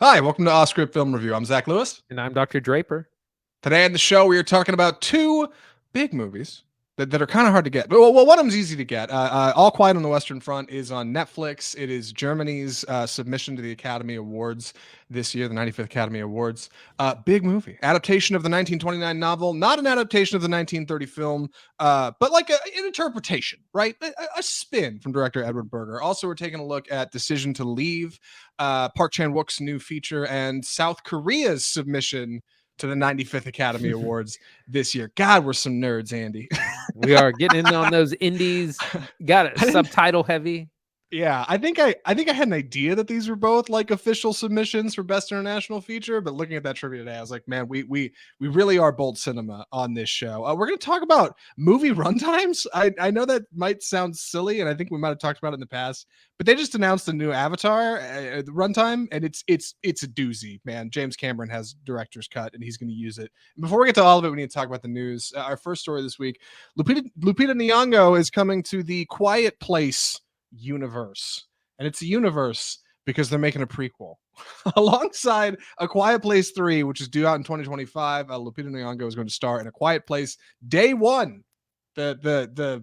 Hi, welcome to Off Script Film Review. I'm Zach Lewis. And I'm Dr. Draper. Today on the show, we are talking about two big movies that are kind of hard to get. But well, one of them's easy to get. All Quiet on the Western Front is on Netflix. It is Germany's submission to the Academy Awards this year, the 95th Academy Awards. Big movie. Adaptation of the 1929 novel, not an adaptation of the 1930 film, but like an interpretation, right? A spin from director Edward Berger. Also, we're taking a look at Decision to Leave, Park Chan-Wook's new feature, and South Korea's submission to the 95th Academy Awards this year. God, we're some nerds, Andy. We are getting in on those indies. Got it subtitle heavy. Yeah, I think I had an idea that these were both like official submissions for Best International Feature, but looking at that trivia today, I was like, man, we really are bold cinema on this show. We're going to talk about movie runtimes. I know that might sound silly, and I think we might have talked about it in the past, but they just announced a new Avatar runtime, and it's a doozy, man. James Cameron has director's cut, and he's going to use it. And before we get to all of it, we need to talk about the news. Our first story this week: Lupita Nyong'o is coming to the Quiet Place universe, and it's a universe because they're making a prequel alongside A Quiet Place 3, which is due out in 2025. Lupita Nyong'o is going to star in A Quiet Place day one, the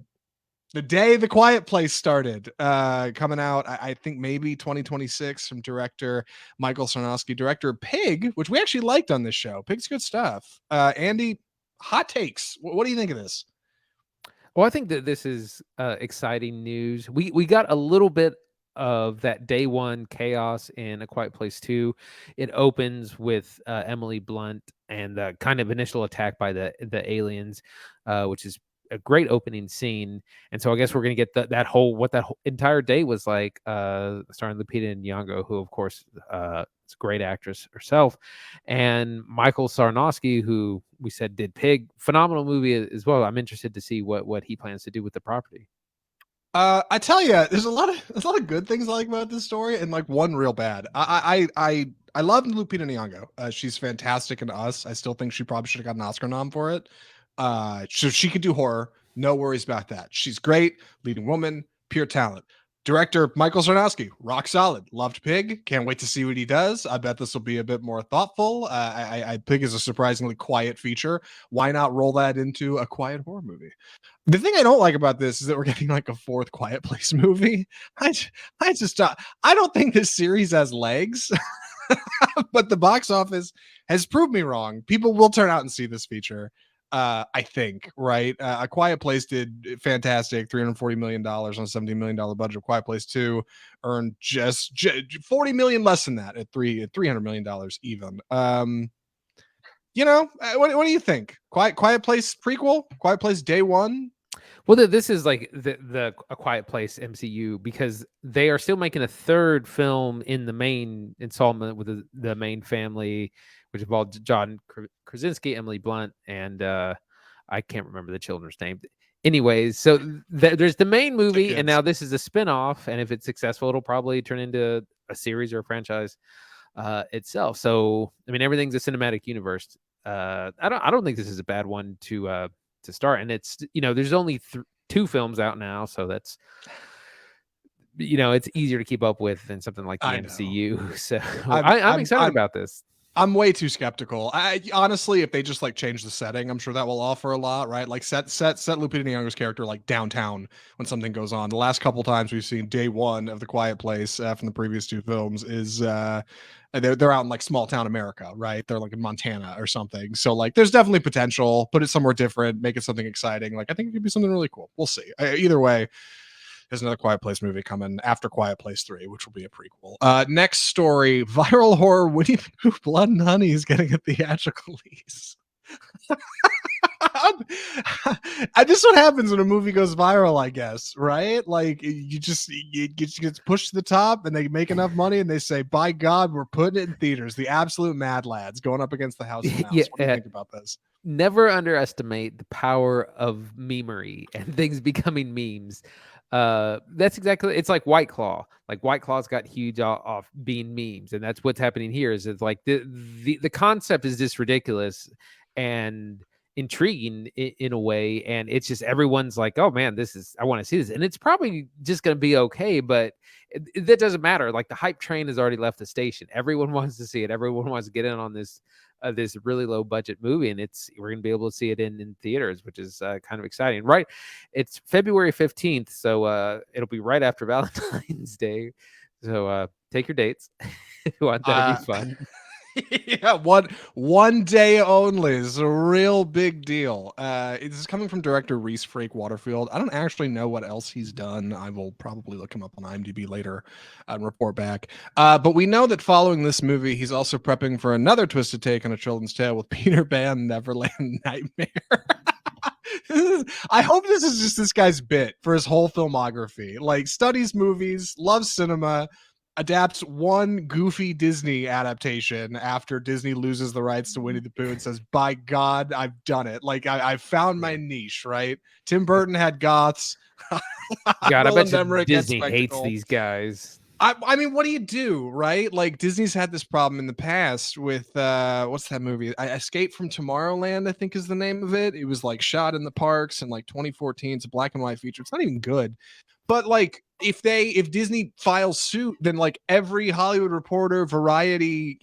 day The Quiet Place started, coming out, I think maybe 2026, from director Michael Sarnowski, director of Pig, which we actually liked on this show. Pig's good stuff. Andy, hot takes. What do you think of this? Well, I think that this is exciting news. We got a little bit of that day one chaos in A Quiet Place 2. It opens with Emily Blunt and the kind of initial attack by the aliens, which is a great opening scene. And so I guess we're going to get that whole entire day was like, starring Lupita Nyong'o, who of course is a great actress herself, and Michael Sarnowski, who we said did Pig, phenomenal movie as well. I'm interested to see what he plans to do with the property. I tell you, there's a lot of good things I like about this story, and like one real bad. I love Lupita Nyong'o. She's fantastic in Us. I still think she probably should have got an Oscar nom for it. So she could do horror. No worries about that. She's great, leading woman, pure talent. Director Michael Sarnowski, rock solid. Loved Pig. Can't wait to see what he does. I bet this will be a bit more thoughtful. Pig is a surprisingly quiet feature. Why not roll that into a quiet horror movie? The thing I don't like about this is that we're getting like a fourth Quiet Place movie. I don't think this series has legs, but the box office has proved me wrong. People will turn out and see this feature. I think, right? A Quiet Place did fantastic, $340 million on a $17 million budget. A Quiet Place 2 earned just $40 million less than that at $300 million even. What do you think? Quiet Place prequel? Quiet Place day one? Well, this is like the A Quiet Place MCU, because they are still making a third film in the main installment with the main family, which involved John Krasinski, Emily Blunt, and I can't remember the children's name. Anyways, so there's the main movie, and now this is a spinoff, and if it's successful, it'll probably turn into a series or a franchise itself. So, I mean, everything's a cinematic universe. I don't think this is a bad one to start, and it's, there's only two films out now, so that's, it's easier to keep up with than something like the MCU. So I'm excited about this. I'm way too skeptical. I honestly, if they just like change the setting, I'm sure that will offer a lot, right? Like set Lupita Nyong'o's character like downtown when something goes on. The last couple times we've seen day one of The Quiet Place from the previous two films is they're out in like small town America, right? They're like in Montana or something. So like there's definitely potential. Put it somewhere different, make it something exciting. Like I think it could be something really cool. We'll see. Either way, there's another Quiet Place movie coming after Quiet Place 3, which will be a prequel. Next story, viral horror Winnie the Pooh Blood and Honey is getting a theatrical release. This is what happens when a movie goes viral, I guess, right? Like it gets pushed to the top, and they make enough money, and they say, by God, we're putting it in theaters. The absolute Mad Lads going up against the House of Mouse. What do you think about this? Never underestimate the power of memery and things becoming memes. That's exactly, it's like White Claw. Like White Claw's got huge off being memes, and that's what's happening here. Is it's like the concept is just ridiculous, and intriguing in a way, and it's just everyone's like, oh man, I want to see this, and it's probably just going to be okay, but that doesn't matter. Like the hype train has already left the station. Everyone wants to see it. Everyone wants to get in on this really low budget movie, and we're going to be able to see it in theaters, which is kind of exciting. Right, it's February 15th, so it'll be right after Valentine's Day. So take your dates. That'll be fun. Yeah, one day only is a real big deal. This is coming from director Reese Frake Waterfield. I don't actually know what else he's done. I will probably look him up on IMDb later and report back. But we know that following this movie, he's also prepping for another twisted take on a children's tale with Peter Pan Neverland Nightmare. I hope this is just this guy's bit for his whole filmography. Like, studies movies, loves cinema, adapts one goofy Disney adaptation after Disney loses the rights to Winnie the Pooh and says, by God, I've done it. Like, I've found my niche, right? Tim Burton had Goths. God, I bet you Disney hates these guys. I mean, what do you do, right? Like, Disney's had this problem in the past with what's that movie? Escape from Tomorrowland, I think is the name of it. It was like shot in the parks in like 2014. It's a black and white feature. It's not even good. But like, if Disney files suit, then like every Hollywood Reporter, Variety,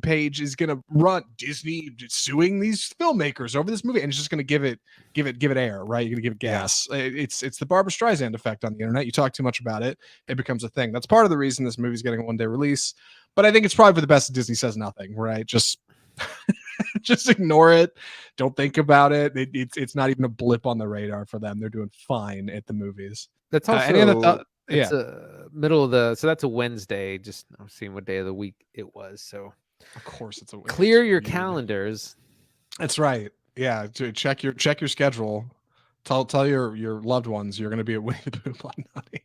page is gonna run Disney suing these filmmakers over this movie, and it's just gonna give it air, right? You're gonna give it gas. Yeah. It's the Barbra Streisand effect on the internet. You talk too much about it, it becomes a thing. That's part of the reason this movie's getting a one-day release. But I think it's probably for the best that Disney says nothing, right? Just ignore it. Don't think about it. It's not even a blip on the radar for them. They're doing fine at the movies. That's also it's middle of the, so that's a Wednesday. Just I'm seeing what day of the week it was. So of course it's a clear your calendars. That's right. Yeah, to check your schedule. Tell your loved ones you're going to be at Winnie the Pooh Blood and Honey.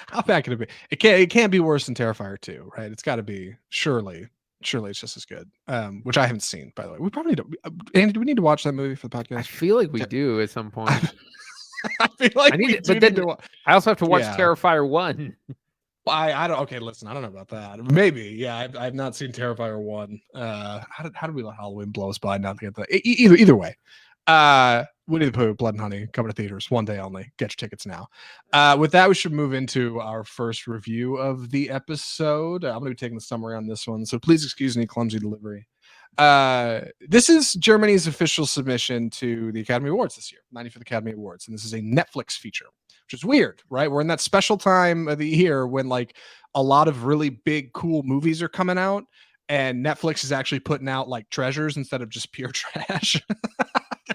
How bad can it be? It can't be worse than Terrifier 2, right? It's got to be surely it's just as good. Which I haven't seen, by the way. We probably don't. Andy, do we need to watch that movie for the podcast? I feel like we do at some point. I feel like I also have to watch Terrifier 1. I don't. Okay, listen. I don't know about that. Maybe. Yeah, I've not seen Terrifier 1. How do we let Halloween blow us by? Not to get that. Either way. Winnie the Pooh, Blood and Honey, coming to theaters one day only. Get your tickets now. With that, we should move into our first review of the episode. I'm going to be taking the summary on this one, so please excuse any clumsy delivery. This is Germany's official submission to the Academy Awards this year, 95th Academy Awards, and this is a Netflix feature, which is weird, right? We're in that special time of the year when like a lot of really big, cool movies are coming out, and Netflix is actually putting out like treasures instead of just pure trash.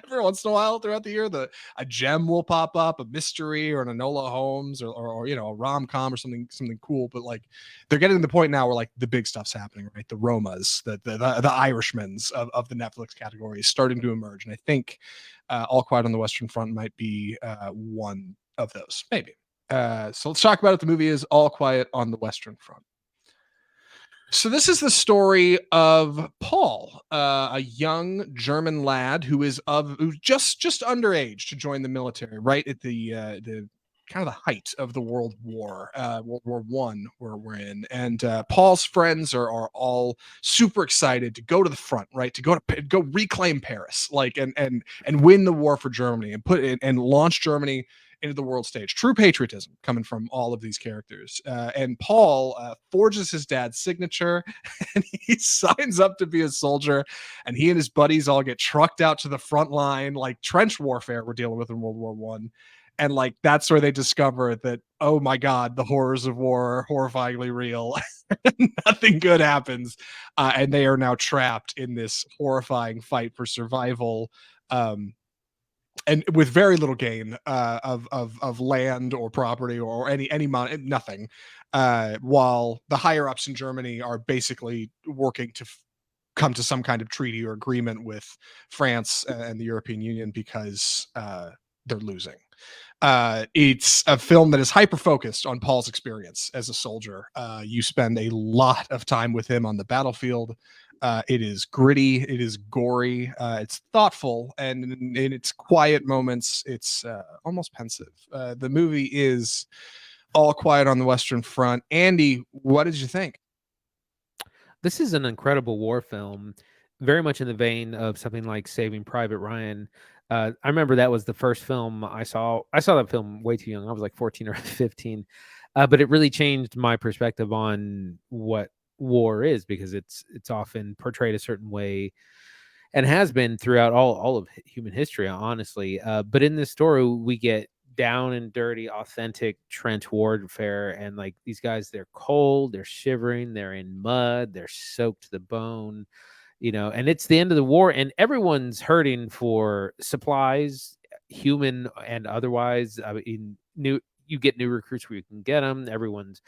Every once in a while throughout the year, a gem will pop up, a mystery or an Enola Holmes or a rom-com or something cool. But like they're getting to the point now where like the big stuff's happening, right? The Romas, the Irishmans of the Netflix category is starting to emerge. And I think All Quiet on the Western Front might be one of those, maybe. So let's talk about it. The movie is All Quiet on the Western Front. So this is the story of Paul, a young German lad who's just underage to join the military, right at the kind of the height of the World War I, where we're in. And Paul's friends are all super excited to go to the front, right? To go reclaim Paris, like and win the war for Germany and launch Germany into the world stage. True patriotism coming from all of these characters. And Paul forges his dad's signature and he signs up to be a soldier, and he and his buddies all get trucked out to the front line, like trench warfare we're dealing with in World War I. And like that's where they discover that, oh my God, the horrors of war are horrifyingly real. Nothing good happens. And they are now trapped in this horrifying fight for survival. And with very little gain of land or property or any money, nothing. While the higher ups in Germany are basically working to come to some kind of treaty or agreement with France and the European Union because they're losing. It's a film that is hyper focused on Paul's experience as a soldier. You spend a lot of time with him on the battlefield. It is gritty, it is gory, it's thoughtful, and in its quiet moments, it's almost pensive. The movie is All Quiet on the Western Front. Andy, what did you think? This is an incredible war film. very much in the vein of something like Saving Private Ryan. I remember that was the first film I saw. I saw that film way too young. I was like 14 or 15. But it really changed my perspective on what war is, because it's often portrayed a certain way and has been throughout all of human history, honestly. But in this story, we get down and dirty, authentic trench warfare, and like these guys, they're cold, they're shivering, they're in mud, they're soaked to the bone, and it's the end of the war, and everyone's hurting for supplies, human and otherwise. I mean, you get new recruits where you can get them. Everyone's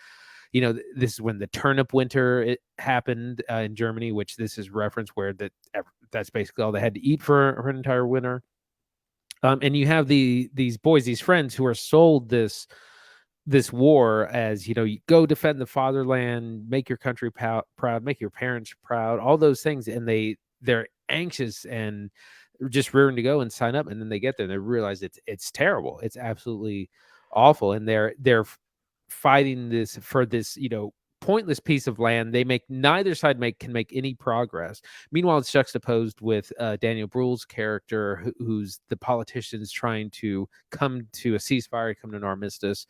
this is when the turnip winter it happened in Germany, which this is reference where that's basically all they had to eat for an entire winter. And you have these boys, these friends who are sold this war as, you go defend the fatherland, make your country proud, make your parents proud, all those things, and they're anxious and just rearing to go and sign up, and then they get there and they realize it's terrible, it's absolutely awful, and they're fighting this for this pointless piece of land. Neither side can make any progress. Meanwhile, it's juxtaposed with Daniel Bruhl's character, who's the politicians trying to come to a ceasefire, come to an armistice,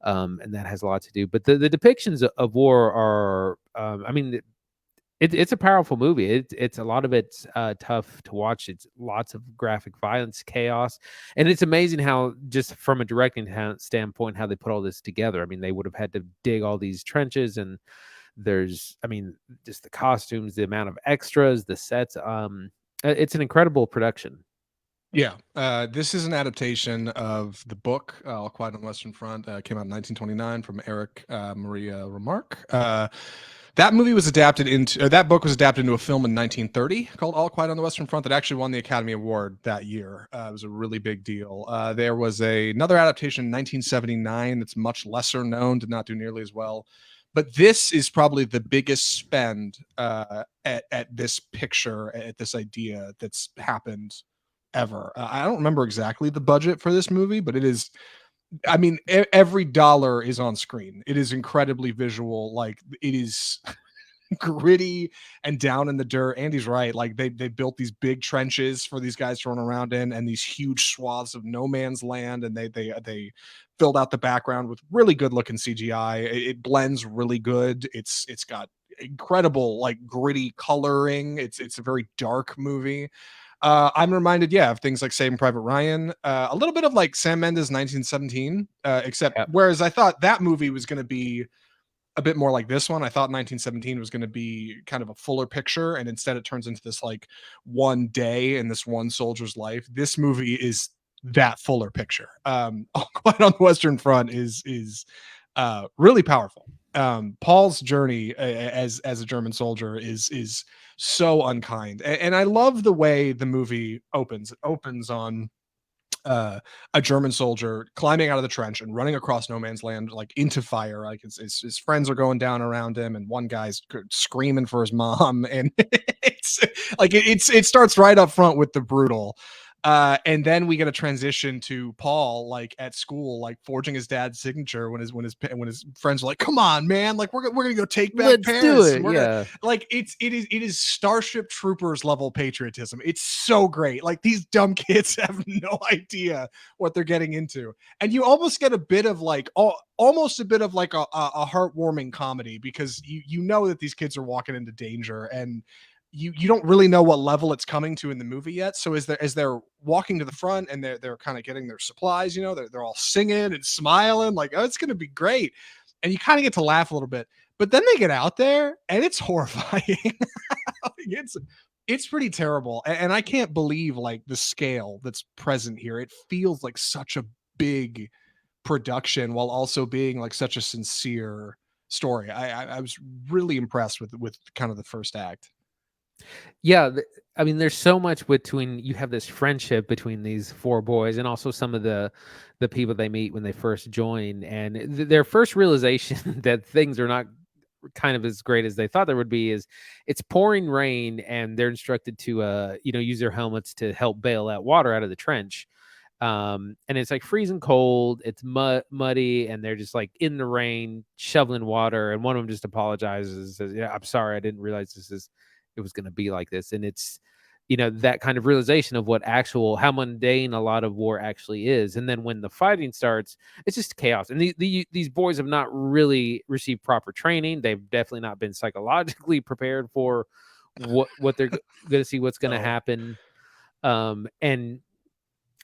and that has a lot to do. But the depictions of war are, I mean, it's a powerful movie. It's a lot of it's tough to watch. It's lots of graphic violence, chaos, and it's amazing how, just from a directing standpoint, how they put all this together. I mean, they would have had to dig all these trenches, and just the costumes, the amount of extras, the sets. It's an incredible production. Yeah, this is an adaptation of the book All Quiet on the Western Front. Came out in 1929 from Eric Maria Remarque. That movie was adapted into that book was adapted into a film in 1930 called All Quiet on the Western Front that actually won the Academy Award that year. It was a really big deal. There was another adaptation in 1979 that's much lesser known, did not do nearly as well. But this is probably the biggest spend at this picture, at this idea that's happened ever. I don't remember exactly the budget for this movie, but it is, I mean, every dollar is on screen. It is incredibly visual. Like, it is gritty and down in the dirt. Andy's right. Like, they built these big trenches for these guys to run around in, and these huge swaths of no man's land, and they filled out the background with really good looking CGI. It blends really good. It's got incredible, like, gritty coloring. It's a very dark movie. I'm reminded, yeah, of things like Saving Private Ryan, a little bit of like Sam Mendes' 1917, except Yep. whereas I thought that movie was going to be a bit more like this one, I thought 1917 was going to be kind of a fuller picture, and instead it turns into this like one day in this one soldier's life. This movie is that fuller picture. All Quiet on the Western Front is really powerful. Paul's journey as a German soldier is so unkind, and I love the way the movie opens. It opens on a German soldier climbing out of the trench and running across no man's land, like into fire. Like his friends are going down around him, and one guy's screaming for his mom, and it's like it starts right up front with the brutal. And then we get a transition to Paul, like at school, like forging his dad's signature when his friends are like, "Come on, man! Like we're gonna go take back Let's Paris, do and it. we're gonna Yeah. like it is Starship Troopers level patriotism. It's so great. Like these dumb kids have no idea what they're getting into, and you almost get a bit of like almost a bit of like a heartwarming comedy, because you know that these kids are walking into danger, and you don't really know what level it's coming to in the movie yet. So as they're walking to the front and they're kind of getting their supplies, they're all singing and smiling like, oh, it's gonna be great, and you kind of get to laugh a little bit. But then they get out there and it's horrifying. it's pretty terrible, and I can't believe like the scale that's present here. It feels like such a big production while also being like such a sincere story. I was really impressed with kind of the first act. Yeah, I mean, there's so much between. You have this friendship between these four boys, and also some of the people they meet when they first join, and their first realization that things are not kind of as great as they thought there would be is it's pouring rain, and they're instructed to use their helmets to help bail that water out of the trench. And it's like freezing cold, it's muddy, and they're just like in the rain shoveling water, and one of them just apologizes, says, "Yeah, I'm sorry, I didn't realize it was going to be like this. And it's, that kind of realization of how mundane a lot of war actually is. And then when the fighting starts, it's just chaos. And these boys have not really received proper training. They've definitely not been psychologically prepared for what they're going to see, what's going to happen. And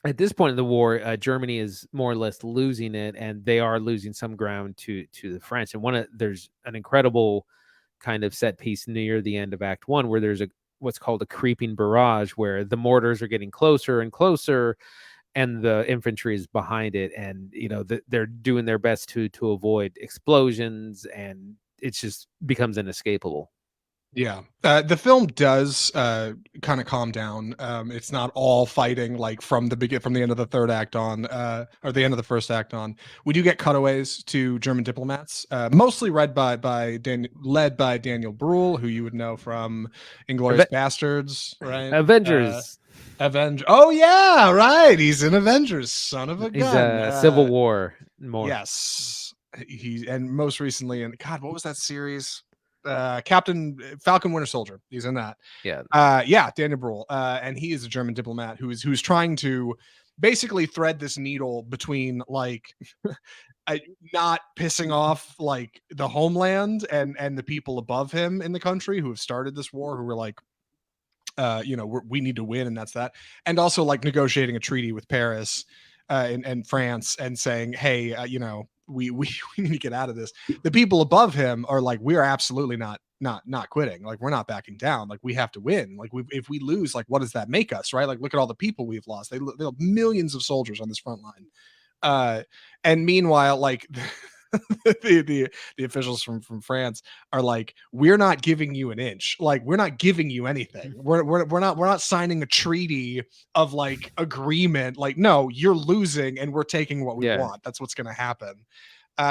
at this point in the war, Germany is more or less losing it, and they are losing some ground to the French. And there's an incredible kind of set piece near the end of Act 1 where there's what's called a creeping barrage, where the mortars are getting closer and closer, and the infantry is behind it, and they're doing their best to avoid explosions, and it just becomes inescapable. Yeah, the film does kind of calm down. It's not all fighting like from the end of the third act on, or the end of the first act on. We do get cutaways to German diplomats, mostly led by Daniel Bruhl, who you would know from Inglourious Bastards, right? Avengers. Oh yeah, right. He's in Avengers. Son of a He's gun. Civil War. More. Yes, and most recently in God, what was that series? Captain Falcon Winter Soldier. He's in that. Yeah. Daniel Bruhl. And he is a German diplomat who's trying to basically thread this needle between like not pissing off like the homeland and the people above him in the country who have started this war, who were like, we need to win, and that's that. And also like negotiating a treaty with Paris and France and saying, hey, we need to get out of this. The people above him are like, we are absolutely not quitting. Like, we're not backing down. Like, we have to win. Like, if we lose, like, what does that make us, right? Like, look at all the people we've lost. They have millions of soldiers on this front line. And meanwhile, like the officials from France are like, we're not giving you an inch. Like, we're not giving you anything. We're not signing a treaty of like agreement. Like, no, you're losing and we're taking what we want. That's what's going to happen.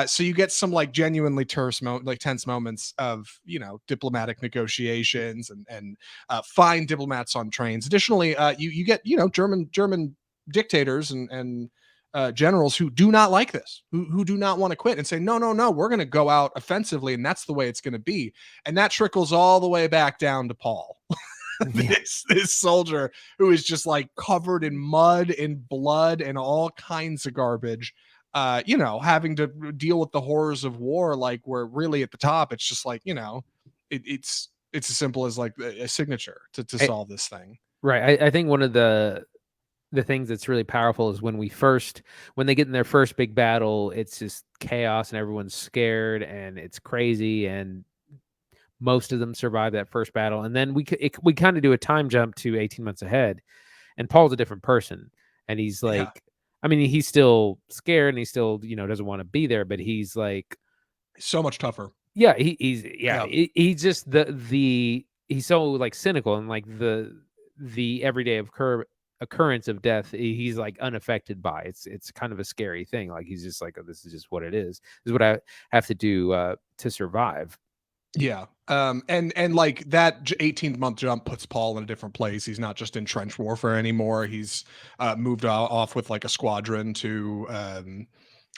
So you get some like genuinely tense moments of diplomatic negotiations and fine diplomats on trains. Additionally, you get German dictators and generals who do not like this, who do not want to quit and say, no, we're going to go out offensively, and that's the way it's going to be. And that trickles all the way back down to Paul. this soldier who is just like covered in mud and blood and all kinds of garbage, having to deal with the horrors of war, like where really at the top it's just like, it's as simple as like a signature to solve this thing. Right. I think one of the things that's really powerful is when they get in their first big battle, it's just chaos and everyone's scared and it's crazy, and most of them survive that first battle. And then we kind of do a time jump to 18 months ahead, and Paul's a different person, and he's like, I mean, he's still scared and he still, doesn't want to be there, but he's like so much tougher. Yeah. He's just he's so like cynical, and like the everyday occurrence of death, he's like unaffected by. It's kind of a scary thing. Like, he's just like, oh, this is just what it is. This is what I have to do to survive. Yeah. And like that 18-month jump puts Paul in a different place. He's not just in trench warfare anymore. He's moved off with like a squadron to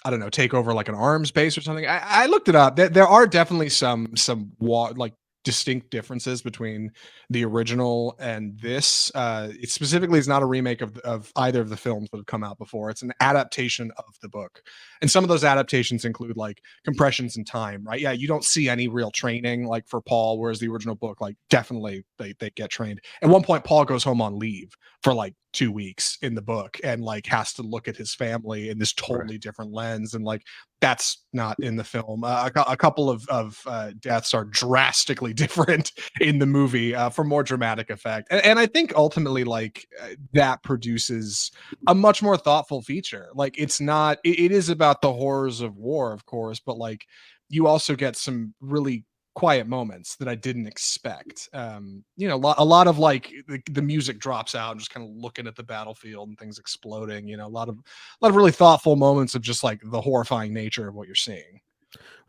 I don't know, take over like an arms base or something. I looked it up. There are definitely some like distinct differences between the original and this. It specifically is not a remake of either of the films that have come out before. It's an adaptation of the book, and some of those adaptations include like compressions in time, right? Yeah, you don't see any real training like for Paul, whereas the original book, like, definitely they get trained. At one point, Paul goes home on leave for like 2 weeks in the book and like has to look at his family in this totally different lens, and like that's not in the film. A couple of deaths are drastically different in the movie for more dramatic effect, and I think ultimately like that produces a much more thoughtful feature. Like, it's not, it is about the horrors of war, of course, but like you also get some really quiet moments that I didn't expect. A lot of like the music drops out and just kind of looking at the battlefield and things exploding. A lot of really thoughtful moments of just like the horrifying nature of what you're seeing.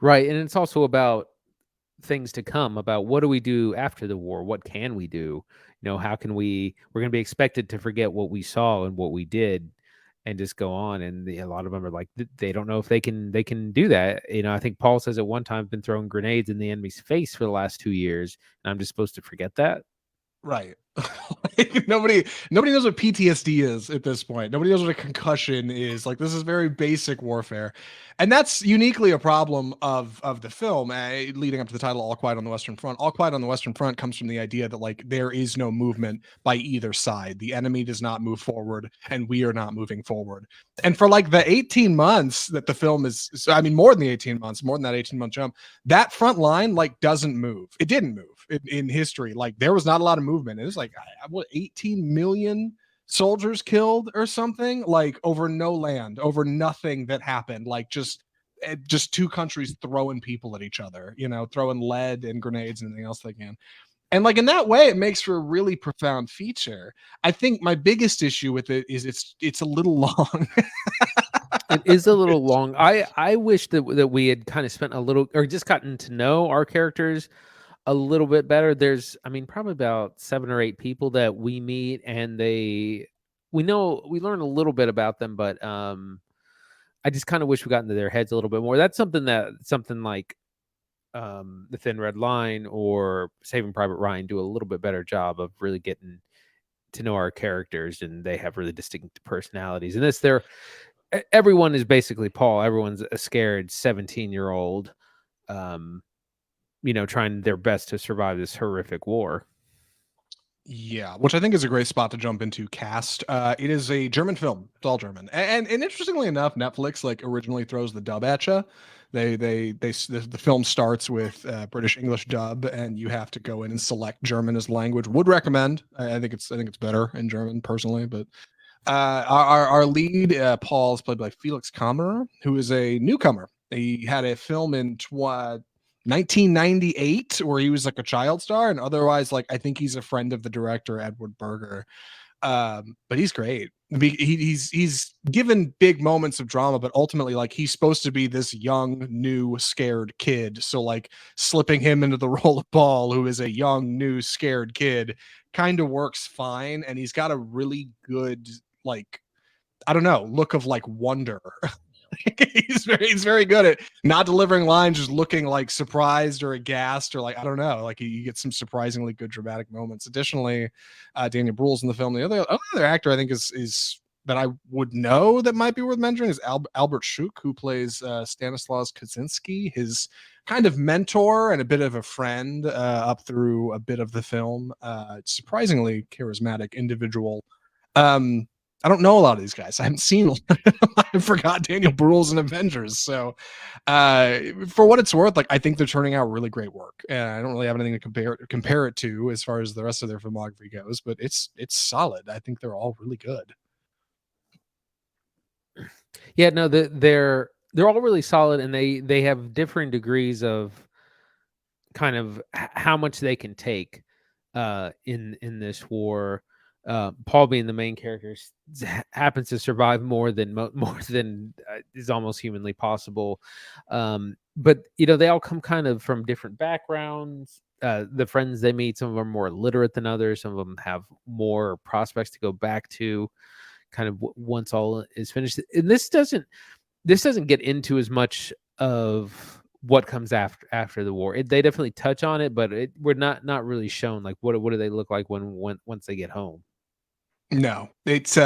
Right, and it's also about things to come, about what do we do after the war? What can we do? How can we're going to be expected to forget what we saw and what we did, and just go on. And a lot of them are like they don't know if they can do that. I think Paul says at one time been throwing grenades in the enemy's face for the last 2 years, and I'm just supposed to forget that. Right. Like, nobody knows what PTSD is at this point. Nobody knows what a concussion is. Like, this is very basic warfare. And that's uniquely a problem of the film, leading up to the title All Quiet on the Western Front. All Quiet on the Western Front comes from the idea that like there is no movement by either side. The enemy does not move forward and we are not moving forward. And for like the 18 months that the film is, I mean more than the 18 months, more than that 18-month jump, that front line like doesn't move. It didn't move in history. Like there was not a lot of movement. It was like what 18 million soldiers killed or something, like over no land, over nothing that happened, like just two countries throwing people at each other, throwing lead and grenades and anything else they can. And like in that way, it makes for a really profound feature. I think my biggest issue with it is it's a little long. It is a little long. I wish that we had kind of spent a little, or just gotten to know our characters a little bit better. There's, I mean, probably about 7 or 8 people that we meet, and we learn a little bit about them, but I just kind of wish we got into their heads a little bit more. That's something like The Thin Red Line or Saving Private Ryan do a little bit better job of really getting to know our characters, and they have really distinct personalities. And everyone is basically Paul. Everyone's a scared 17-year-old, trying their best to survive this horrific war. Yeah, which I think is a great spot to jump into cast. It is a German film. It's all German. And interestingly enough, Netflix like originally throws the dub at you. The film starts with British English dub, and you have to go in and select German as language. Would recommend. I think it's better in German personally, but our lead Paul is played by Felix Kammerer, who is a newcomer. He had a film in 1998 where he was like a child star, and otherwise like I think he's a friend of the director Edward Berger. But he's great. He's given big moments of drama, but ultimately like he's supposed to be this young, new, scared kid. So like slipping him into the role of Paul, who is a young, new, scared kid, kind of works fine. And he's got a really good like I don't know look of like wonder. he's very good at not delivering lines, just looking like surprised or aghast or like I don't know, like you get some surprisingly good dramatic moments. Additionally, Daniel Bruhl's in the film. The other actor I think is that I would know that might be worth mentioning is Albert Schuck, who plays Stanislaus Kaczynski, his kind of mentor and a bit of a friend up through a bit of the film. Surprisingly charismatic individual. I don't know a lot of these guys. I haven't seen I forgot Daniel Bruhl's in Avengers. So for what it's worth, like I think they're turning out really great work. And I don't really have anything to compare it to as far as the rest of their filmography goes, but it's solid. I think they're all really good. Yeah, no, they're all really solid, and they have differing degrees of kind of how much they can take in this war. Paul, being the main character, happens to survive more than is almost humanly possible. But they all come kind of from different backgrounds. The friends they meet, some of them are more literate than others. Some of them have more prospects to go back to, kind of once all is finished. And this doesn't get into as much of what comes after the war. They definitely touch on it, but we're not really shown like what do they look like when once they get home. No, it's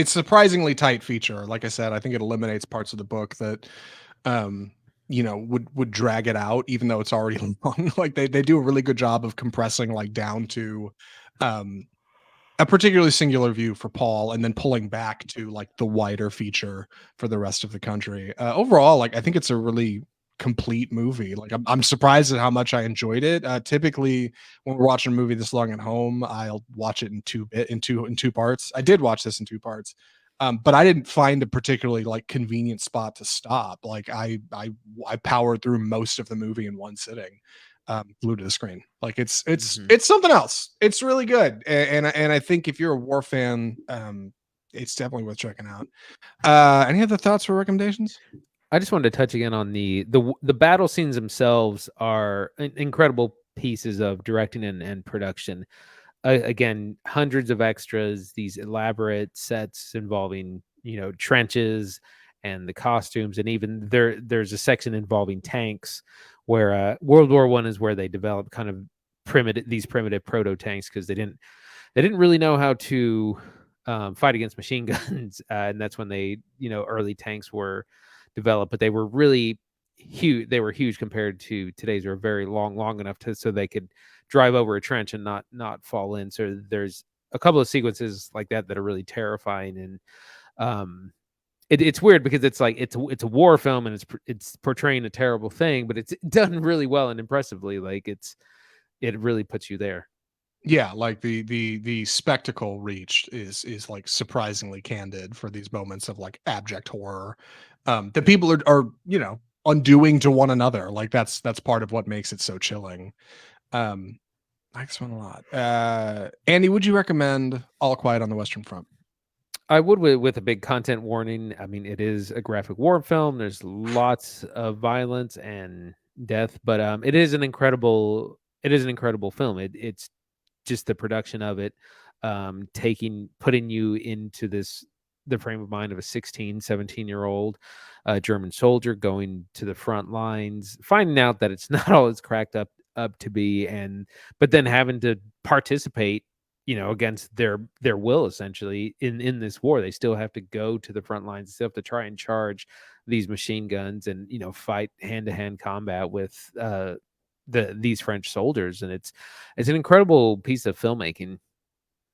surprisingly tight feature. Like I said, I think it eliminates parts of the book that would drag it out, even though it's already long. Like they do a really good job of compressing like down to a particularly singular view for Paul, and then pulling back to like the wider feature for the rest of the country. Overall, like I think it's a really complete movie. Like I'm surprised at how much I enjoyed it. Typically, when we're watching a movie this long at home, I'll watch it in two parts. I did watch this in 2 parts, but I didn't find a particularly like convenient spot to stop. Like I powered through most of the movie in one sitting. Glued to the screen. Like it's something else. It's really good, and I think if you're a war fan, it's definitely worth checking out. Any other thoughts or recommendations? I just wanted to touch again on the battle scenes themselves are incredible pieces of directing and production. again, hundreds of extras, these elaborate sets involving, trenches and the costumes, and even there's a section involving tanks where World War One is where they developed kind of these primitive proto tanks, because they didn't really know how to fight against machine guns, and that's when early tanks were developed, but they were really huge. They were huge compared to today's. They were very long enough so they could drive over a trench and not fall in. So there's a couple of sequences like that are really terrifying, and it's weird because it's like it's a war film, and it's portraying a terrible thing, but it's done really well and impressively. Like it really puts you there. Yeah, like the spectacle reached is like surprisingly candid for these moments of like abject horror that people are undoing to one another. Like that's part of what makes it so chilling. I like this one a lot. Andy, would you recommend All Quiet on the Western Front? I would, with a big content warning. I mean, it is a graphic war film. There's lots of violence and death, but it is an incredible film. It's just the production of it, putting you into the frame of mind of a 16, 17-year-old German soldier going to the front lines, finding out that it's not all it's cracked up to be, but then having to participate, against their will, essentially, in this war. They still have to go to the front lines. They still have to try and charge these machine guns and fight hand-to-hand combat with these French soldiers, and it's an incredible piece of filmmaking.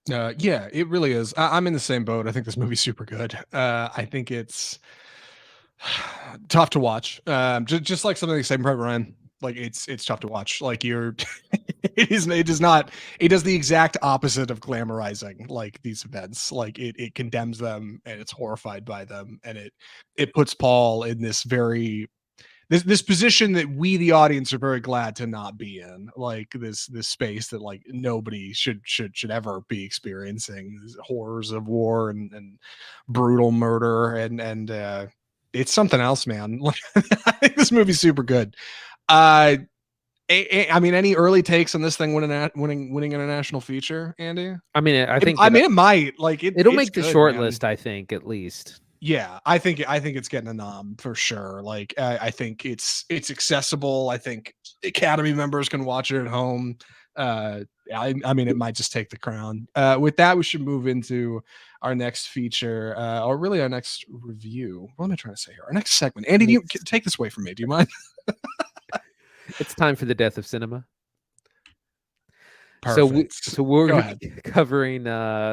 Yeah, it really is. I'm in the same boat. I think this movie's super good. I think it's tough to watch. Just like something like Saving Private Ryan. Like it's tough to watch. Like it does the exact opposite of glamorizing like these events. Like it condemns them, and it's horrified by them, and it puts Paul in this this position that we, the audience, are very glad to not be in, like this space that like nobody should ever be experiencing, these horrors of war and brutal murder, and it's something else, man. Like, I think this movie's super good. I mean, any early takes on this thing winning international feature, Andy? I mean, it might, like it'll it's make the good, short man. list, I think, at least. Yeah, I think it's getting a nom for sure. Like I think it's accessible. I think Academy members can watch it at home. I mean, it might just take the crown. With that, we should move into our next feature, or really our next review. What am I trying to say here? Our next segment. Andy, do you take this away from me? Do you mind? It's time for the death of cinema. Perfect. So we're covering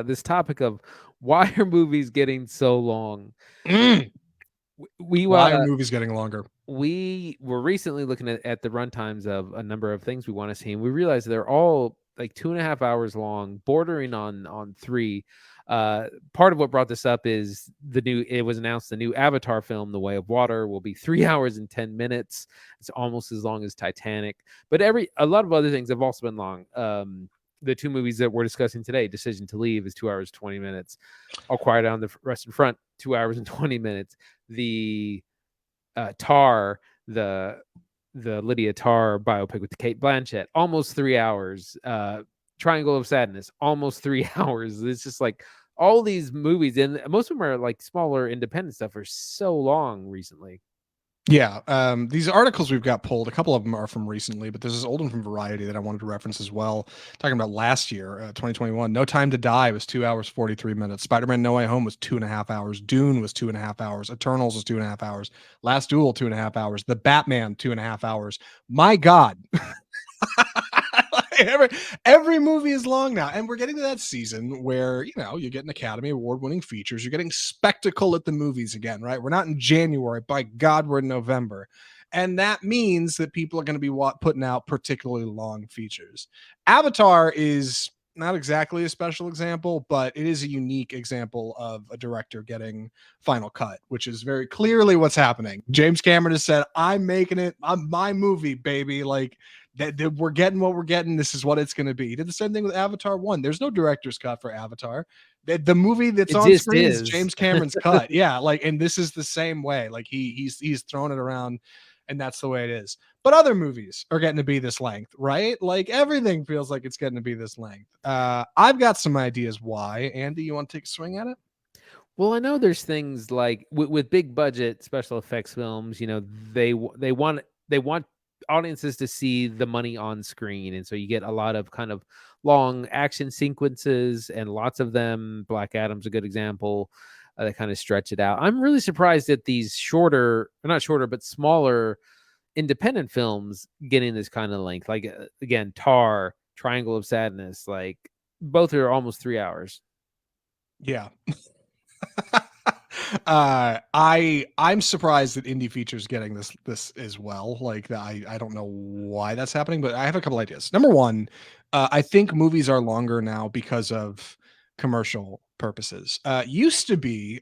this topic of why are movies getting so long? Why are movies getting longer? We were recently looking at the runtimes of a number of things we want to see, and we realized they're all like 2.5 hours long, bordering on 3. Part of what brought this up is it was announced the new Avatar film, The Way of Water, will be 3 hours and 10 minutes. It's almost as long as Titanic, but a lot of other things have also been long. The 2 movies that we're discussing today, Decision to Leave, is 2 hours 20 minutes. All Quiet on the Western Front, 2 hours and 20 minutes. The Tar, the Lydia Tar biopic with Kate Blanchett, almost 3 hours. Triangle of Sadness, almost 3 hours. It's just like all these movies, and most of them are like smaller independent stuff, are so long recently. Yeah, these articles we've got pulled, a couple of them are from recently, but there's this old one from Variety that I wanted to reference as well. Talking about last year, 2021. No Time to Die was 2 hours 43 minutes. Spider-Man No Way Home was 2.5 hours. Dune was 2.5 hours. Eternals was 2.5 hours. Last Duel 2.5 hours. The Batman 2.5 hours. My God. every movie is long now, and we're getting to that season where you're getting Academy Award-winning features, you're getting spectacle at the movies again, right? We're not in January, by God, we're in November, and that means that people are going to be putting out particularly long features. Avatar is not exactly a special example, but it is a unique example of a director getting final cut, which is very clearly what's happening. James Cameron has said, I'm making it, my movie, baby. Like that we're getting what we're getting. This is what it's going to be. He did the same thing with Avatar 1. There's no director's cut for Avatar. The movie that's on screen is James Cameron's cut. Yeah, like, and this is the same way. Like he's thrown it around and that's the way it is. But other movies are getting to be this length, right? Like everything feels like it's getting to be this length. I've got some ideas why. Andy, you want to take a swing at it? Well, I know there's things like with big budget special effects films, they want audiences to see the money on screen, and so you get a lot of kind of long action sequences, and lots of them. Black Adam's a good example that kind of stretch it out. I'm really surprised at these shorter, or not shorter, but smaller independent films getting this kind of length. Like again, Tar, Triangle of Sadness, like both are almost 3 hours. Yeah. I'm surprised that indie features getting this as well. Like I don't know why that's happening, but I have a couple ideas. Number one, I think movies are longer now because of commercial purposes. Used to be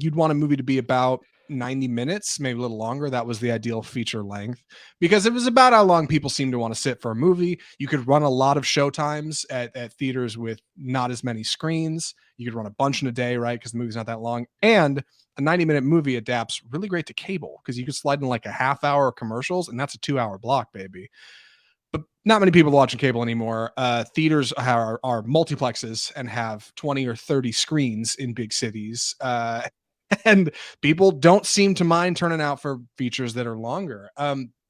you'd want a movie to be about 90 minutes, maybe a little longer. That was the ideal feature length because it was about how long people seem to want to sit for a movie. You could run a lot of show times at theaters with not as many screens. You could run a bunch in a day, right? Because the movie's not that long. And a 90-minute movie adapts really great to cable because you can slide in like a half hour of commercials, and that's a 2 hour block, baby. But not many people watching cable anymore. Theaters are multiplexes and have 20 or 30 screens in big cities. And people don't seem to mind turning out for features that are longer.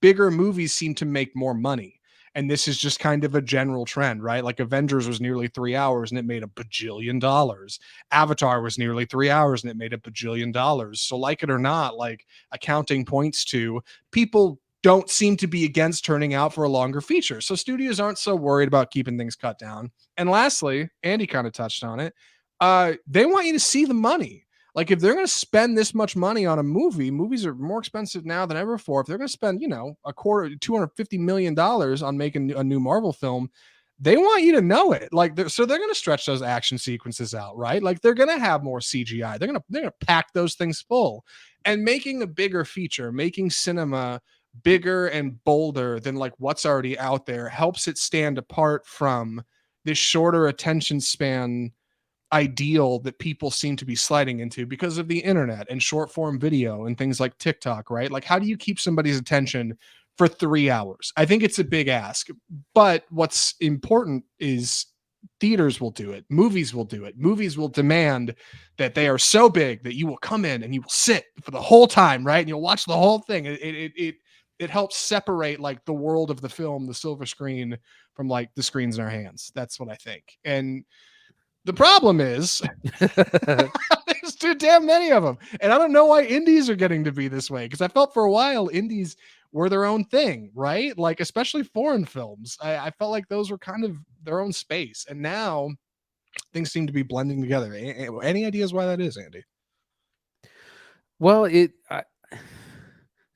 Bigger movies seem to make more money. And this is just kind of a general trend, right? Like Avengers was nearly 3 hours and it made a bajillion dollars. Avatar was nearly 3 hours and it made a bajillion dollars. So, like it or not, like accounting points to people don't seem to be against turning out for a longer feature. So, studios aren't so worried about keeping things cut down. And lastly, Andy kind of touched on it. They want you to see the money. Like if they're going to spend this much money on a movie, movies are more expensive now than ever before. If they're going to spend, a quarter, $250 million on making a new Marvel film, they want you to know it. Like, so they're going to stretch those action sequences out, right? Like they're going to have more CGI. They're going to pack those things full. And making a bigger feature, making cinema bigger and bolder than like what's already out there helps it stand apart from this shorter attention span ideal that people seem to be sliding into because of the internet and short form video and things like TikTok, right? Like, how do you keep somebody's attention for 3 hours? I think it's a big ask, but what's important is theaters will do it. Movies will do it. Movies will demand that they are so big that you will come in and you will sit for the whole time, right? And you'll watch the whole thing. It helps separate like the world of the film, the silver screen, from like the screens in our hands. That's what I think. And the problem is there's too damn many of them. And I don't know why indies are getting to be this way. Because I felt for a while indies were their own thing, right? Like, especially foreign films. I felt like those were kind of their own space. And now things seem to be blending together. Any ideas why that is, Andy? Well,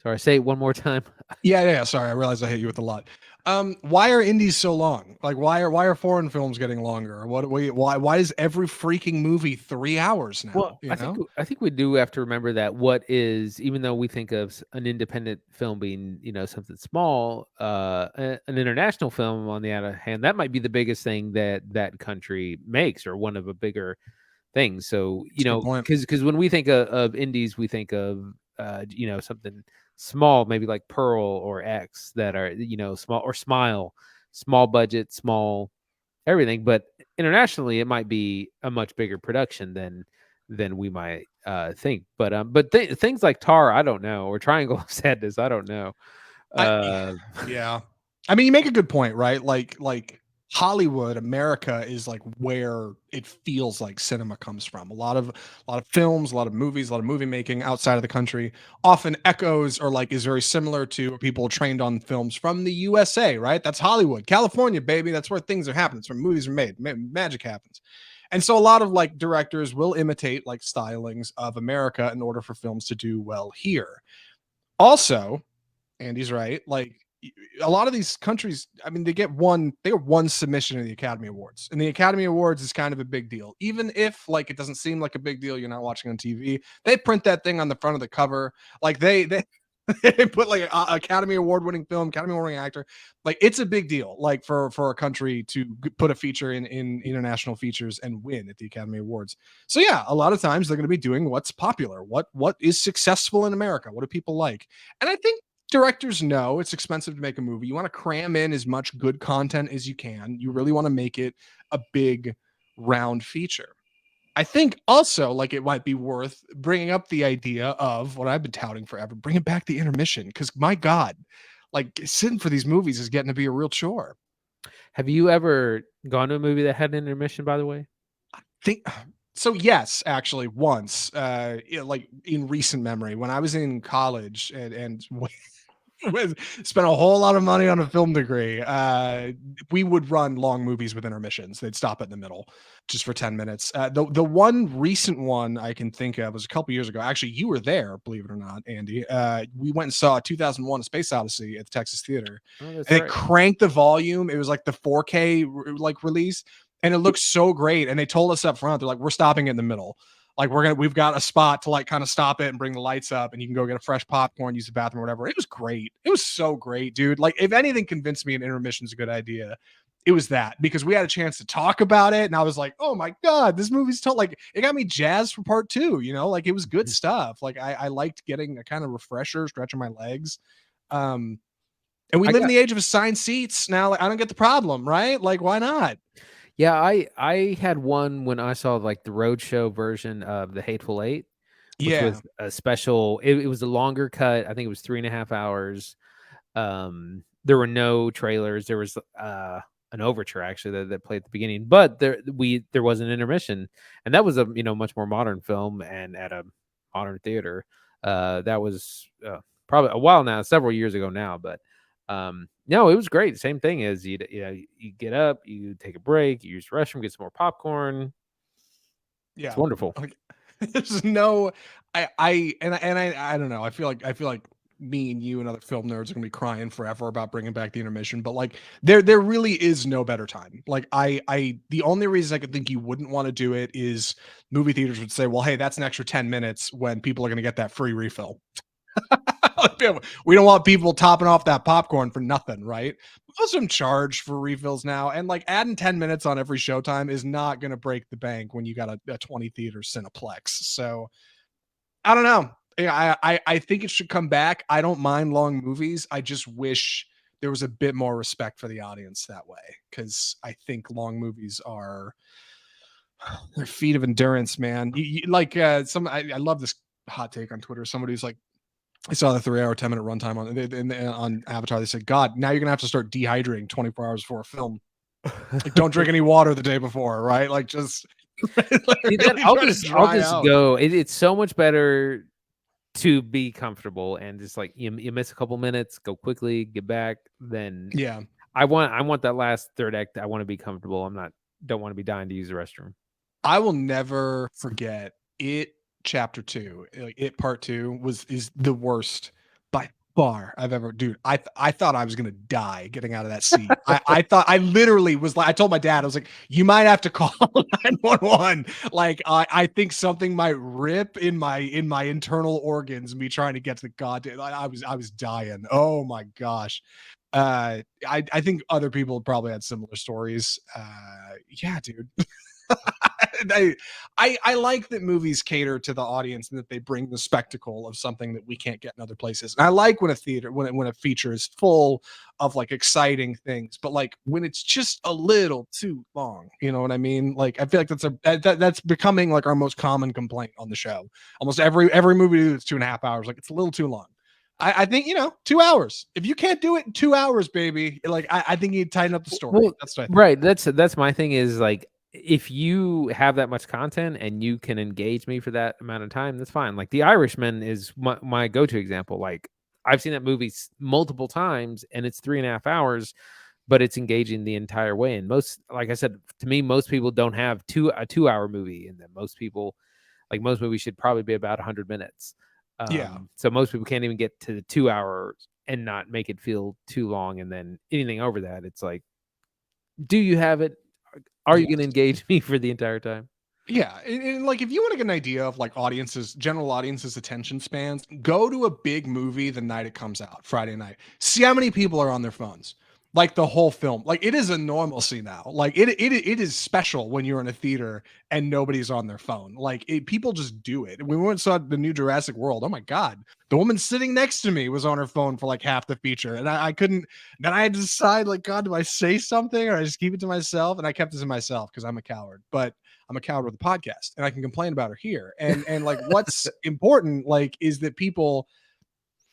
sorry, say it one more time. Yeah. Sorry, I realized I hit you with a lot. Why are indies so long? Like, why are foreign films getting longer? Why is every freaking movie 3 hours now? Well, I think we do have to remember that even though we think of an independent film being, something small, an international film, on the other hand, that might be the biggest thing that country makes, or one of the bigger things. So, because when we think of indies, we think of something small, maybe like Pearl or X, that are small, or Smile, small budget, small everything. But internationally, it might be a much bigger production than we might think. But things like Tar, I don't know, or Triangle of Sadness, I don't know. Yeah, I mean, you make a good point, right? Like Hollywood, America is like where it feels like cinema comes from. A lot of films, a lot of movies, a lot of movie making outside of the country often echoes or like is very similar to people trained on films from the USA, right? That's Hollywood, California, baby. That's where things are happening. It's where movies are made. Magic happens. And so a lot of like directors will imitate like stylings of America in order for films to do well here. Also, Andy's right. Like a lot of these countries, I mean, they get one submission to the Academy Awards, and the Academy Awards is kind of a big deal. Even if like it doesn't seem like a big deal, you're not watching on TV. They print that thing on the front of the cover. Like they put like Academy Award winning film, Academy Award winning actor. Like it's a big deal. Like for a country to put a feature in international features and win at the Academy Awards. So yeah, a lot of times they're going to be doing what's popular, what is successful in America. What do people like? And I think directors know it's expensive to make a movie. You want to cram in as much good content as you can. You really want to make it a big round feature. I think also like it might be worth bringing up the idea of what I've been touting forever, bringing back the intermission. Because my God, like sitting for these movies is getting to be a real chore. Have you ever gone to a movie that had an intermission, by the way? Think so. Yes, actually, once, like in recent memory, when I was in college and spent a whole lot of money on a film degree. We would run long movies with intermissions. They'd stop it in the middle just for 10 minutes. The one recent one I can think of was a couple years ago. Actually, you were there, believe it or not, Andy. We went and saw 2001: A Space Odyssey at the Texas Theater. Oh, that's And right. it cranked the volume. It was like the 4K like release, and it looked so great. And they told us up front, they're like, "We're stopping it in the middle. Like we've got a spot to like kind of stop it and bring the lights up, and you can go get a fresh popcorn, use the bathroom, or whatever." It was great. It was so great, dude. Like if anything convinced me an intermission's a good idea, it was that, because we had a chance to talk about it, and I was like, "Oh my God, this movie's like it got me jazzed for part two." Like it was good stuff. Like I liked getting a kind of refresher, stretching my legs. And we I live in got the age of assigned seats now. Like I don't get the problem, right? Like why not? Yeah, I had one when I saw like the roadshow version of The Hateful Eight, which Yeah. was a special. It was a longer cut. I think it was 3.5 hours. There were no trailers. There was an overture actually that played at the beginning, but there was an intermission, and that was a much more modern film and at a modern theater. That was probably a while now, several years ago now, but no, it was great. Same thing as you get up, you take a break, you use the restroom, get some more popcorn. It's Yeah. wonderful. Like there's no I don't know. I feel like me and you and other film nerds are gonna be crying forever about bringing back the intermission, but like there really is no better time. Like I the only reason I could think you wouldn't want to do it is movie theaters would say, well, hey, that's an extra 10 minutes when people are gonna get that free refill. We don't want people topping off that popcorn for nothing, right? Most of them charge for refills now, and like adding 10 minutes on every showtime is not going to break the bank when you got a 20 theater Cineplex. So I don't know. Yeah, I think it should come back. I don't mind long movies. I just wish there was a bit more respect for the audience that way, because I think long movies are their feat of endurance, man. Like I love this hot take on Twitter. Somebody's like, I saw the 3 hour, 10-minute runtime on Avatar. They said, God, now you're going to have to start dehydrating 24 hours before a film. Like, don't drink any water the day before, right? Like, just See that? really I'll try to just dry out. go. It's so much better to be comfortable and just like you miss a couple minutes, go quickly, get back. Then Yeah. I want that last third act. I want to be comfortable. Don't want to be dying to use the restroom. I will never forget it. Chapter two, like it part two is the worst by far I've ever, dude. I thought I was gonna die getting out of that seat. I thought I literally was like, I told my dad, I was like, you might have to call 911. Like I think something might rip in my internal organs, me trying to get to the goddamn. I was dying. Oh my gosh. I think other people probably had similar stories. Yeah, dude. I, I like that movies cater to the audience and that they bring the spectacle of something that we can't get in other places. And I like when a theater when a feature is full of like exciting things, but like when it's just a little too long, you know what I mean? Like I feel like that's becoming like our most common complaint on the show. Almost every movie that's 2.5 hours, like it's a little too long. I think 2 hours. If you can't do it in 2 hours, baby, like I think you tighten up the story. Well, That's what I think. right. That's my thing is like if you have that much content and you can engage me for that amount of time, that's fine. Like The Irishman is my go-to example. Like I've seen that movie multiple times and it's 3.5 hours, but it's engaging the entire way. And like I said, to me, most people don't have a 2 hour movie in them. Most movies should probably be about 100 minutes. Yeah. So most people can't even get to the 2 hours and not make it feel too long. And then anything over that, it's like, do you have it? Are you going to engage me for the entire time? Yeah, and like if you want to get an idea of like general audiences' attention spans, go to a big movie the night it comes out, Friday night. See how many people are on their phones. like the whole film. Like it is a normalcy now. Like it is special when you're in a theater and nobody's on their phone. Like people just do it. We went and saw the new Jurassic World. Oh my god, the woman sitting next to me was on her phone for like half the feature, and I couldn't. Then I had to decide, like, God, do I say something or I just keep it to myself? And I kept it to myself because I'm a coward. But I'm a coward with a podcast, and I can complain about her here. And like, what's important, like, is that people,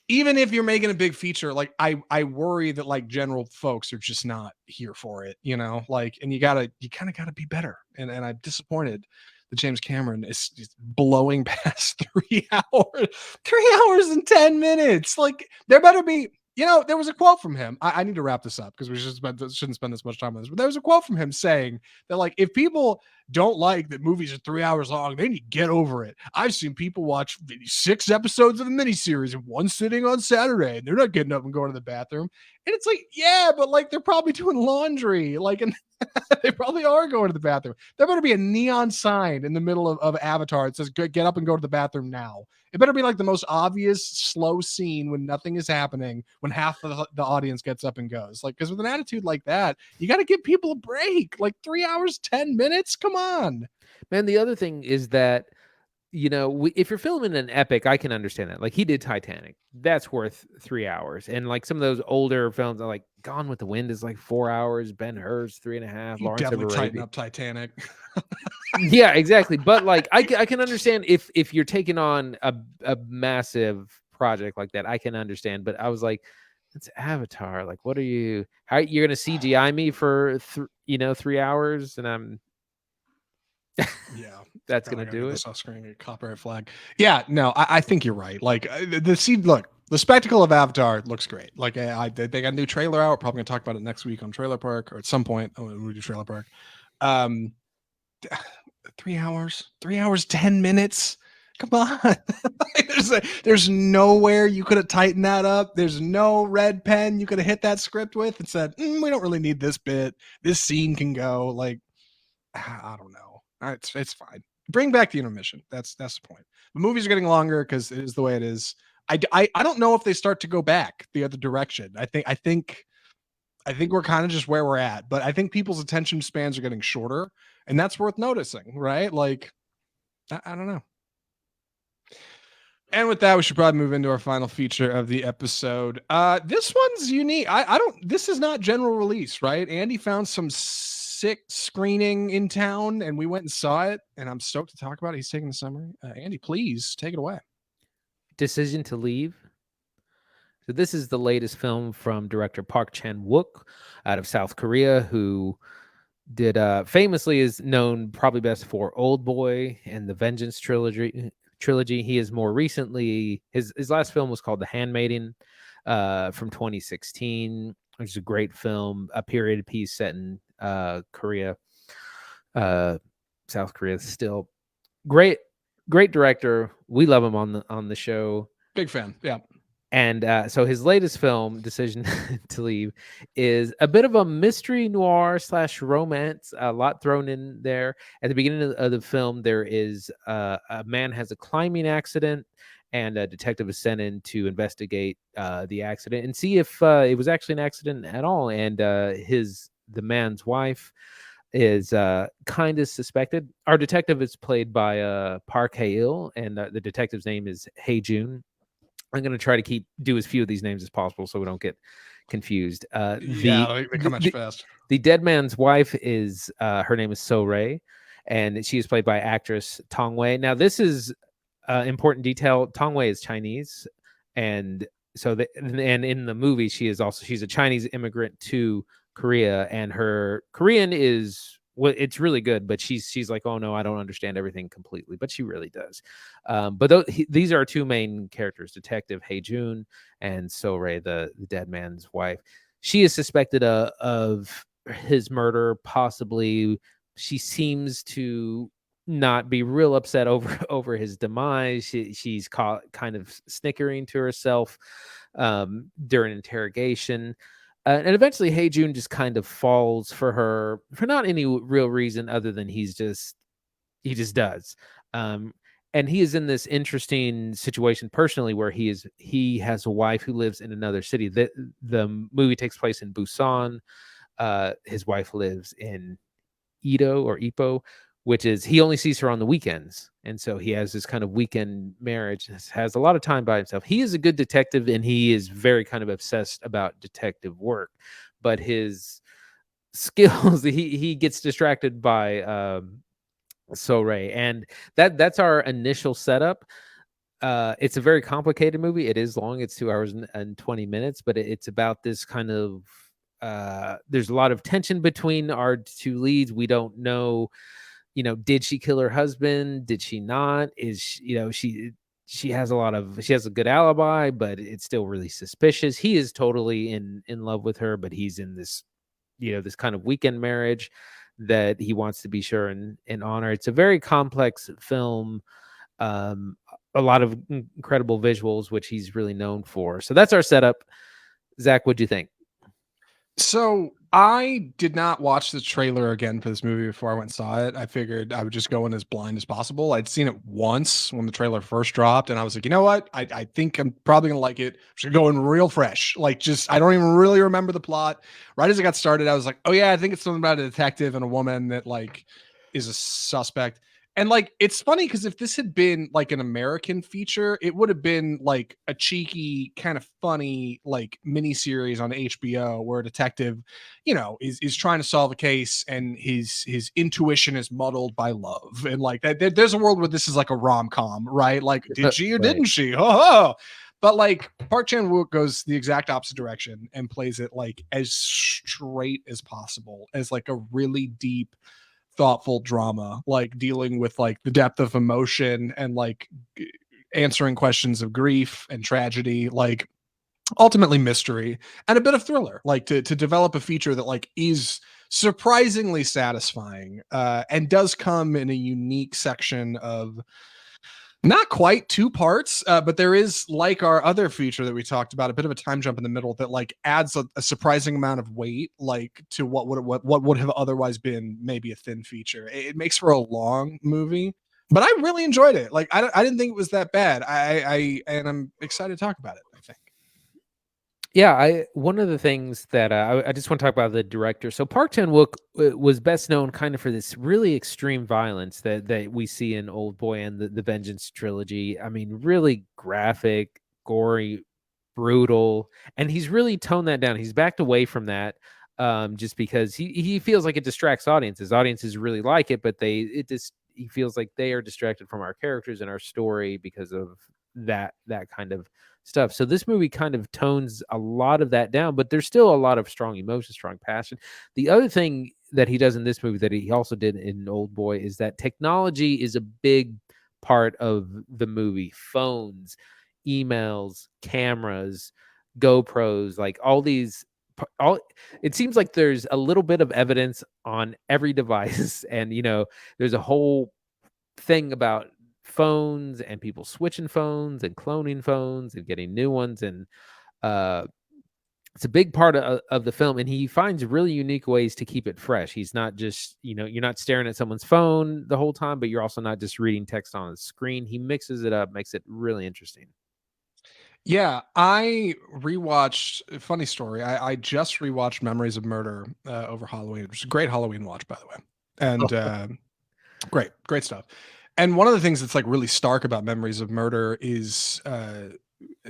even if you're making a big feature, like I worry that like general folks are just not here for it, you know, like, and you kind of gotta be better. And I'm disappointed that James Cameron is blowing past 3 hours, 3 hours and 10 minutes. Like there better be, you know, there was a quote from him. I need to wrap this up because we shouldn't spend this much time on this, but there was a quote from him saying that, like, if people don't like that movies are 3 hours long, they need to get over it. I've seen people watch 6 episodes of a miniseries in one sitting on Saturday, and they're not getting up and going to the bathroom. And it's like, yeah, but like they're probably doing laundry, like, and they probably are going to the bathroom. There better be a neon sign in the middle of Avatar. It says, get up and go to the bathroom now. It better be like the most obvious slow scene when nothing is happening, when half of the audience gets up and goes. Like, because with an attitude like that, you got to give people a break. Like 3 hours, 10 minutes. Come on. Man, the other thing is that, you know, if you're filming an epic, I can understand that. Like he did Titanic, that's worth 3 hours. And like some of those older films, are like Gone with the Wind is like 4 hours. Ben-Hur's 3.5. You Lawrence of definitely tighten Arabia. up Titanic. Yeah, exactly. But like I can understand if you're taking on a massive project like that, I can understand. But I was like, it's Avatar. Like, what are you? How you're gonna CGI me for 3 hours? And I'm Yeah, that's gonna do it. Off screen, copyright flag. Yeah, no, I think you're right. Like the spectacle of Avatar looks great. Like they got a new trailer out. We're probably gonna talk about it next week on Trailer Park or at some point. Oh, we'll do Trailer Park. 3 hours, 10 minutes. Come on. There's nowhere you could have tightened that up. There's no red pen you could have hit that script with and said, we don't really need this bit. This scene can go. Like, I don't know. It's fine. Bring back the intermission. That's the point. The movies are getting longer because it is the way it is. I don't know if they start to go back the other direction. I think we're kind of just where we're at, but I think people's attention spans are getting shorter, and that's worth noticing, right? Like, I don't know. And with that, we should probably move into our final feature of the episode. This one's unique. This is not general release, right? Andy found some sick screening in town, and we went and saw it, and I'm stoked to talk about it. He's taking the summary. Andy, please take it away. Decision to Leave. So this is the latest film from director Park Chan-Wook out of South Korea, who did famously is known probably best for Old Boy and the Vengeance trilogy. He is more recently, his last film was called The Handmaiden from 2016, which is a great film, a period piece set in Korea, South Korea. Still great director. We love him on the show. Big fan. Yeah. And so his latest film, Decision to Leave, is a bit of a mystery noir / romance, a lot thrown in there. At the beginning of the film, there is a man has a climbing accident, and a detective is sent in to investigate the accident and see if it was actually an accident at all. And the man's wife is kind of suspected. Our detective is played by Park Hae-il, and the detective's name is Hae Jun. I'm going to try to do as few of these names as possible so we don't get confused. They come much fast. The dead man's wife is her name is So Rae, and she is played by actress Tong Wei. Now, this is important detail. Tong Wei is Chinese, and so and in the movie she's a Chinese immigrant to Korea, and her Korean is, well, it's really good, but she's like, oh no, I don't understand everything completely, but she really does. But these are our two main characters, Detective Hae Jun and So Rae, the dead man's wife. She is suspected of his murder, possibly. She seems to not be real upset over his demise. She's kind of snickering to herself during interrogation. And eventually Hae Jun just kind of falls for her for not any real reason other than he just does. and he is in this interesting situation personally where he has a wife who lives in another city. The movie takes place in Busan. His wife lives in Ito or Ipo, which is he only sees her on the weekends. And so he has this kind of weekend marriage, has a lot of time by himself. He is a good detective and he is very kind of obsessed about detective work, but his skills, he gets distracted by Ray, and that's our initial setup. It's a very complicated movie. It is long. It's 2 hours and 20 minutes, but it's about this kind of there's a lot of tension between our two leads. We don't know, did she kill her husband? Did she not? Is she has a good alibi, but it's still really suspicious. He is totally in love with her, but he's in this this kind of weekend marriage that he wants to be sure and honor. It's a very complex film, a lot of incredible visuals, which he's really known for. So that's our setup. Zach, what'd you think? So I did not watch the trailer again for this movie before I went and saw it. I figured I would just go in as blind as possible. I'd seen it once when the trailer first dropped, and I was like, you know what? I think I'm probably gonna like it. I'm just gonna go in real fresh. Like, just I don't even really remember the plot. Right as it got started, I was like, oh yeah, I think it's something about a detective and a woman that like is a suspect. And like, it's funny because if this had been like an American feature, it would have been like a cheeky, kind of funny, like mini series on HBO where a detective, is trying to solve a case and his intuition is muddled by love. And like that, there's a world where this is like a rom-com, right? Like, did she or Right. didn't she? Oh. But like Park Chan-Wook goes the exact opposite direction and plays it like as straight as possible, as like a really deep, thoughtful drama, like dealing with like the depth of emotion and like answering questions of grief and tragedy, like ultimately mystery and a bit of thriller, like to develop a feature that like is surprisingly satisfying, and does come in a unique section of not quite two parts, but there is, like our other feature that we talked about, a bit of a time jump in the middle that like adds a surprising amount of weight, like to what would have otherwise been maybe a thin feature. It makes for a long movie, but I really enjoyed it. Like I didn't think it was that bad. And I'm excited to talk about it, I think. Yeah, one of the things that I just want to talk about the director. So Park Chan-wook was best known kind of for this really extreme violence that we see in Old Boy and the Vengeance trilogy. I mean, really graphic, gory, brutal, and he's really toned that down. He's backed away from that, just because he feels like it distracts audiences. Audiences really like it, but he feels like they are distracted from our characters and our story because of that kind of stuff. So this movie kind of tones a lot of that down, but there's still a lot of strong emotion, strong passion. The other thing that he does in this movie that he also did in Old Boy is that technology is a big part of the movie. Phones, emails, cameras, GoPros, like all these it seems like there's a little bit of evidence on every device and there's a whole thing about phones and people switching phones and cloning phones and getting new ones, and it's a big part of the film, and he finds really unique ways to keep it fresh. He's not just you're not staring at someone's phone the whole time, but you're also not just reading text on a screen. He mixes it up, makes it really interesting. Yeah, I rewatched. Funny story. I just rewatched Memories of Murder over Halloween, which is a great Halloween watch, by the way, and great stuff. And one of the things that's like really stark about Memories of Murder is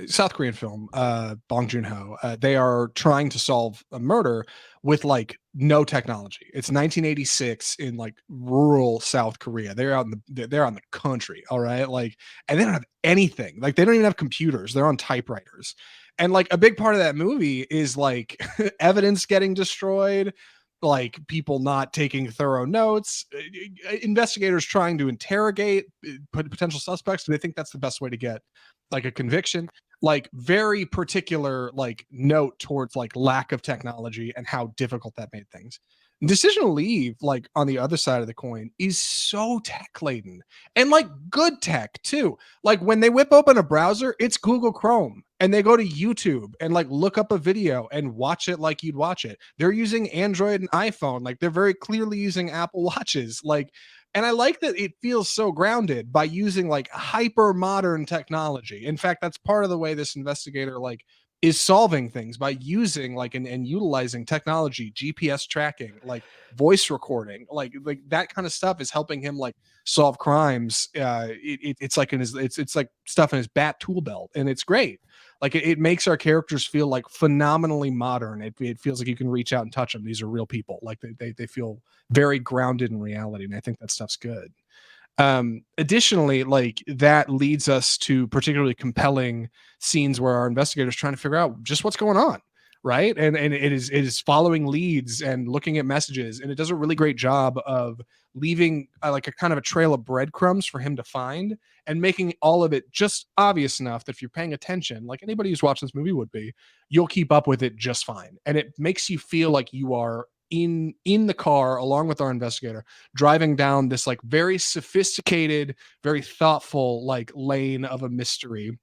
South Korean film, Bong Joon-ho. They are trying to solve a murder with like no technology. It's 1986 in like rural South Korea. They're out in they're on the country, all right? Like, and they don't have anything. Like, they don't even have computers. They're on typewriters. And like a big part of that movie is like evidence getting destroyed, like people not taking thorough notes, investigators trying to interrogate potential suspects. Do they think that's the best way to get like a conviction? Like very particular like note towards like lack of technology and how difficult that made things. Decision to Leave, like on the other side of the coin, is so tech laden and like good tech too. Like when they whip open a browser, it's Google Chrome, and they go to YouTube and like look up a video and watch it like you'd watch it. They're using Android and iPhone. Like they're very clearly using Apple Watches. Like And I like that it feels so grounded by using like hyper modern technology. In fact, that's part of the way this investigator like is solving things by using like and utilizing technology, GPS tracking, like voice recording, like that kind of stuff is helping him like solve crimes. It's like in his it's like stuff in his bat tool belt, and it's great. Like it makes our characters feel like phenomenally modern. It feels like you can reach out and touch them. These are real people. Like they feel very grounded in reality, and I think that stuff's good. Additionally, like that leads us to particularly compelling scenes where our investigators trying to figure out just what's going on, right? And it is following leads and looking at messages, and it does a really great job of leaving like a kind of a trail of breadcrumbs for him to find, and making all of it just obvious enough that if you're paying attention, like anybody who's watched this movie would be, you'll keep up with it just fine, and it makes you feel like you are in the car along with our investigator driving down this like very sophisticated, very thoughtful like lane of a mystery.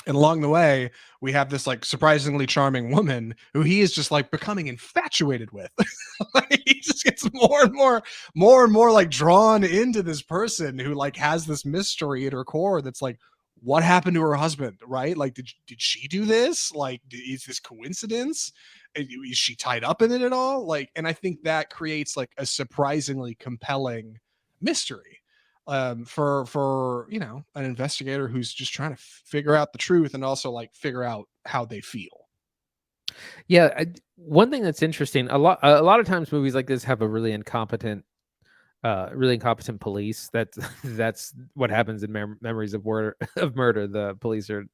And along the way, we have this like surprisingly charming woman who he is just like becoming infatuated with. Like, he just gets more and more like drawn into this person who like has this mystery at her core that's like, what happened to her husband, right? Like, did she do this? Like, is this coincidence? Is she tied up in it at all? Like, and I think that creates like a surprisingly compelling mystery for an investigator who's just trying to figure out the truth and also like figure out how they feel. Yeah, one thing that's interesting, a lot of times movies like this have a really incompetent police. That's what happens in Memories of Murder. The police are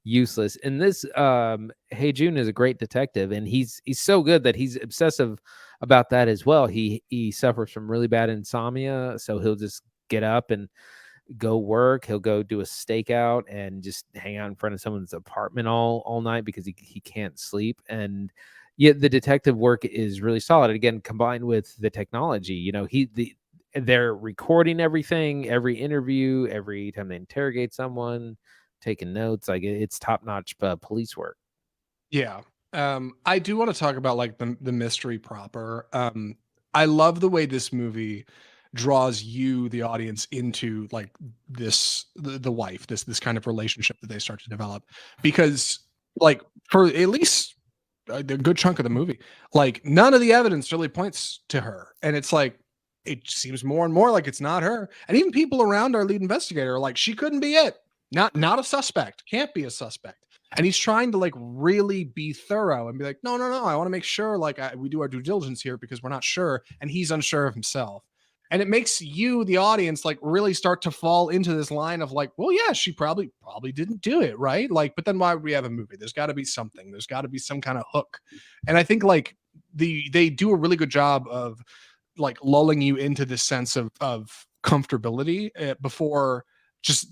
useless. In this, Hey June is a great detective, and he's so good that he's obsessive about that as well. He suffers from really bad insomnia, so he'll just get up and go work. He'll go do a stakeout and just hang out in front of someone's apartment all night because he can't sleep. And yet the detective work is really solid. Again, combined with the technology, they're recording everything, every interview, every time they interrogate someone, taking notes. Like it's top notch police work. Yeah. I do want to talk about like the mystery proper. I love the way this movie draws you, the audience, into like the wife, this kind of relationship that they start to develop. Because like for at least a good chunk of the movie, like none of the evidence really points to her. And it's like it seems more and more like it's not her. And even people around our lead investigator are like, she couldn't be it. Not a suspect. Can't be a suspect. And he's trying to like really be thorough and be like, no, I want to make sure like we do our due diligence here because we're not sure, and he's unsure of himself. And it makes you, the audience, like really start to fall into this line of like, well, yeah, she probably didn't do it, right? Like, but then why would we have a movie? There's got to be something. There's got to be some kind of hook. And I think like they do a really good job of like lulling you into this sense of comfortability before just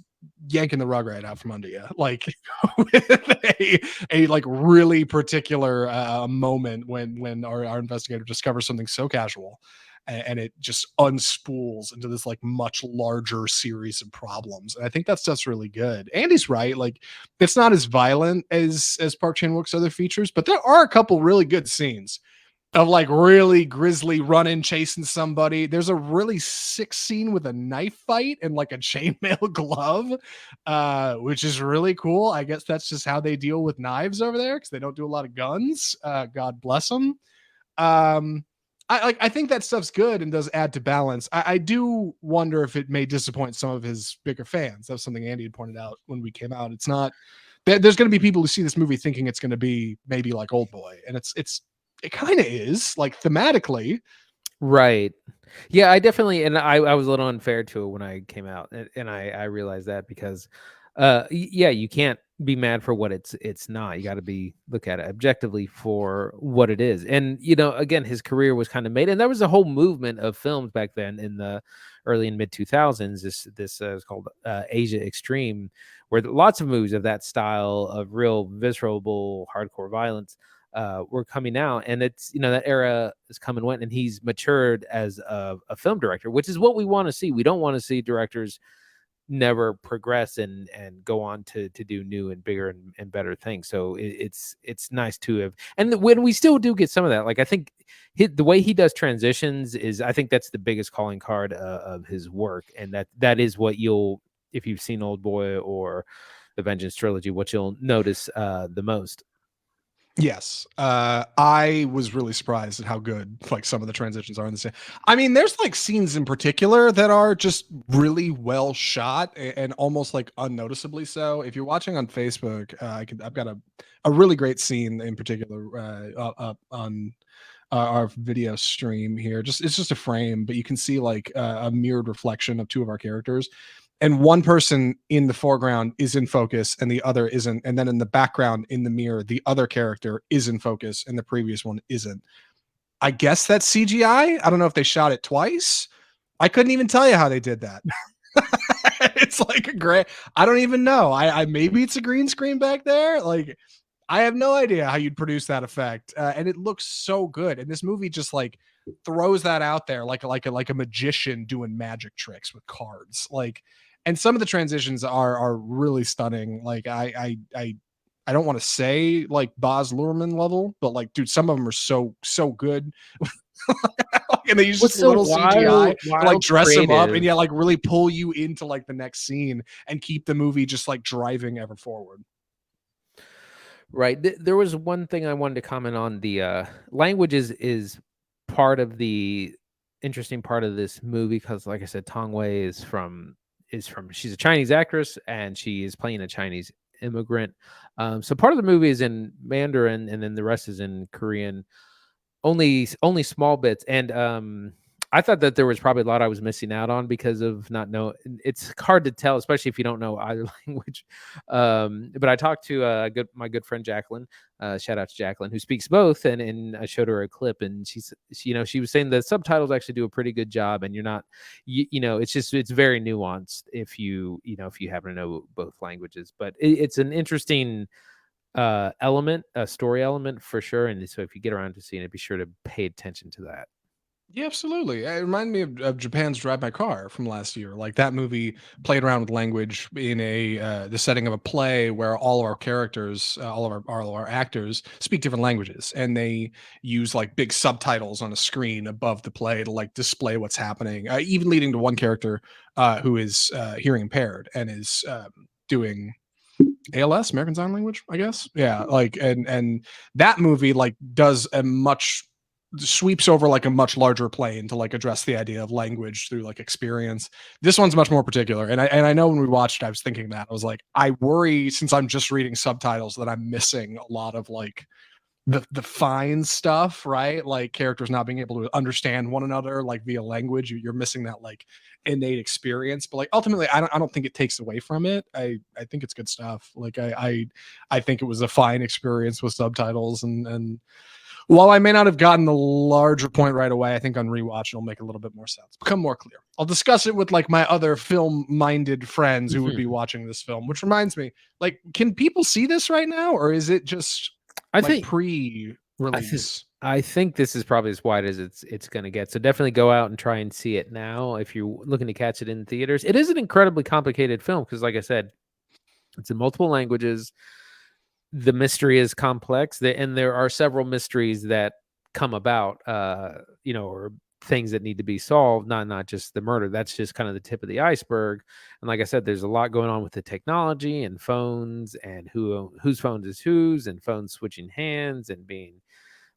yanking the rug right out from under you, like with a like really particular moment when our investigator discovers something so casual, and it just unspools into this like much larger series of problems. And I think that stuff's really good. Andy's right, like it's not as violent as Park Chan-Wook's other features, but there are a couple really good scenes of like really grisly running chasing somebody. There's a really sick scene with a knife fight and like a chainmail glove, which is really cool. I guess that's just how they deal with knives over there because they don't do a lot of guns. God bless them. I think that stuff's good and does add to balance. I do wonder if it may disappoint some of his bigger fans. That was something Andy had pointed out when we came out. It's not. There's going to be people who see this movie thinking it's going to be maybe like Old Boy, and it kind of is like thematically. Right. Yeah, I definitely, and I was a little unfair to it when I came out, and I realized that because, yeah, you can't be mad for what it's not. You got to look at it objectively for what it is. And again, his career was kind of made, and there was a whole movement of films back then in the early and mid 2000s. This is called Asia Extreme, where lots of movies of that style of real visceral, hardcore violence were coming out, and it's that era is come and went, and he's matured as a film director, which is what we want to see. We don't want to see directors never progress and go on to do new and bigger and better things. So it's nice to have, and when we still do get some of that, like I think the way he does transitions is, I think that's the biggest calling card of his work, and that is what you'll, if you've seen Old Boy or the Vengeance trilogy, what you'll notice the most. Yes. I was really surprised at how good like some of the transitions are in the scene. I mean, there's like scenes in particular that are just really well shot and almost like unnoticeably so. If you're watching on Facebook, I've got a really great scene in particular up on our video stream here. Just it's just a frame, but you can see like a mirrored reflection of two of our characters, and one person in the foreground is in focus and the other isn't, and then in the background in the mirror the other character is in focus and the previous one isn't. I guess that's CGI. I don't know if they shot it twice. I couldn't even tell you how they did that. It's like a great, I don't even know. I maybe it's a green screen back there. Like I have no idea how you'd produce that effect, and it looks so good. And this movie just like throws that out there like a magician doing magic tricks with cards. Like, and some of the transitions are really stunning. Like I don't want to say like Baz Luhrmann level, but like dude, some of them are so good. And they use What's just a little CGI to like dress them up and creative. like really pull you into like the next scene and keep the movie just like driving ever forward. Right. There was one thing I wanted to comment on. The language is part of the interesting part of this movie, because like I said, Tong Wei is from she's a Chinese actress and she is playing a Chinese immigrant. So part of the movie is in Mandarin and then the rest is in Korean. Only small bits. And I thought that there was probably a lot I was missing out on because of not know. It's hard to tell, especially if you don't know either language. But I talked to my good friend Jacqueline. Shout out to Jacqueline, who speaks both, and I showed her a clip, and she was saying the subtitles actually do a pretty good job, and you're not, it's very nuanced if you happen to know both languages. But it's an interesting element, a story element for sure. And so if you get around to seeing it, be sure to pay attention to that. Yeah, absolutely. It reminded me of Japan's Drive My Car from last year. Like that movie played around with language in the setting of a play where all of our characters, all of our actors speak different languages, and they use like big subtitles on a screen above the play to like display what's happening. Even leading to one character who is hearing impaired and is doing ALS, American Sign Language, I guess. Yeah, like and that movie like does a much sweeps over like a much larger plane to like address the idea of language through like experience. This one's much more particular, and I know when we watched it, I was thinking that I was like, I worry since I'm just reading subtitles that I'm missing a lot of like the fine stuff, right? Like characters not being able to understand one another like via language. You're missing that like innate experience, but like ultimately I don't think it takes away from it. I think it's good stuff. Like I think it was a fine experience with subtitles, and while I may not have gotten the larger point right away, I think on rewatch it'll make a little bit more sense, become more clear. I'll discuss it with like my other film-minded friends who would be watching this film. Which reminds me, like, can people see this right now, or is it just I like think pre-release? I think this is probably as wide as it's going to get. So definitely go out and try and see it now if you're looking to catch it in theaters. It is an incredibly complicated film because, like I said, it's in multiple languages. The mystery is complex, and there are several mysteries that come about, or things that need to be solved. Not just the murder. That's just kind of the tip of the iceberg. And like I said, there's a lot going on with the technology and phones and whose phone is whose, and phones switching hands and being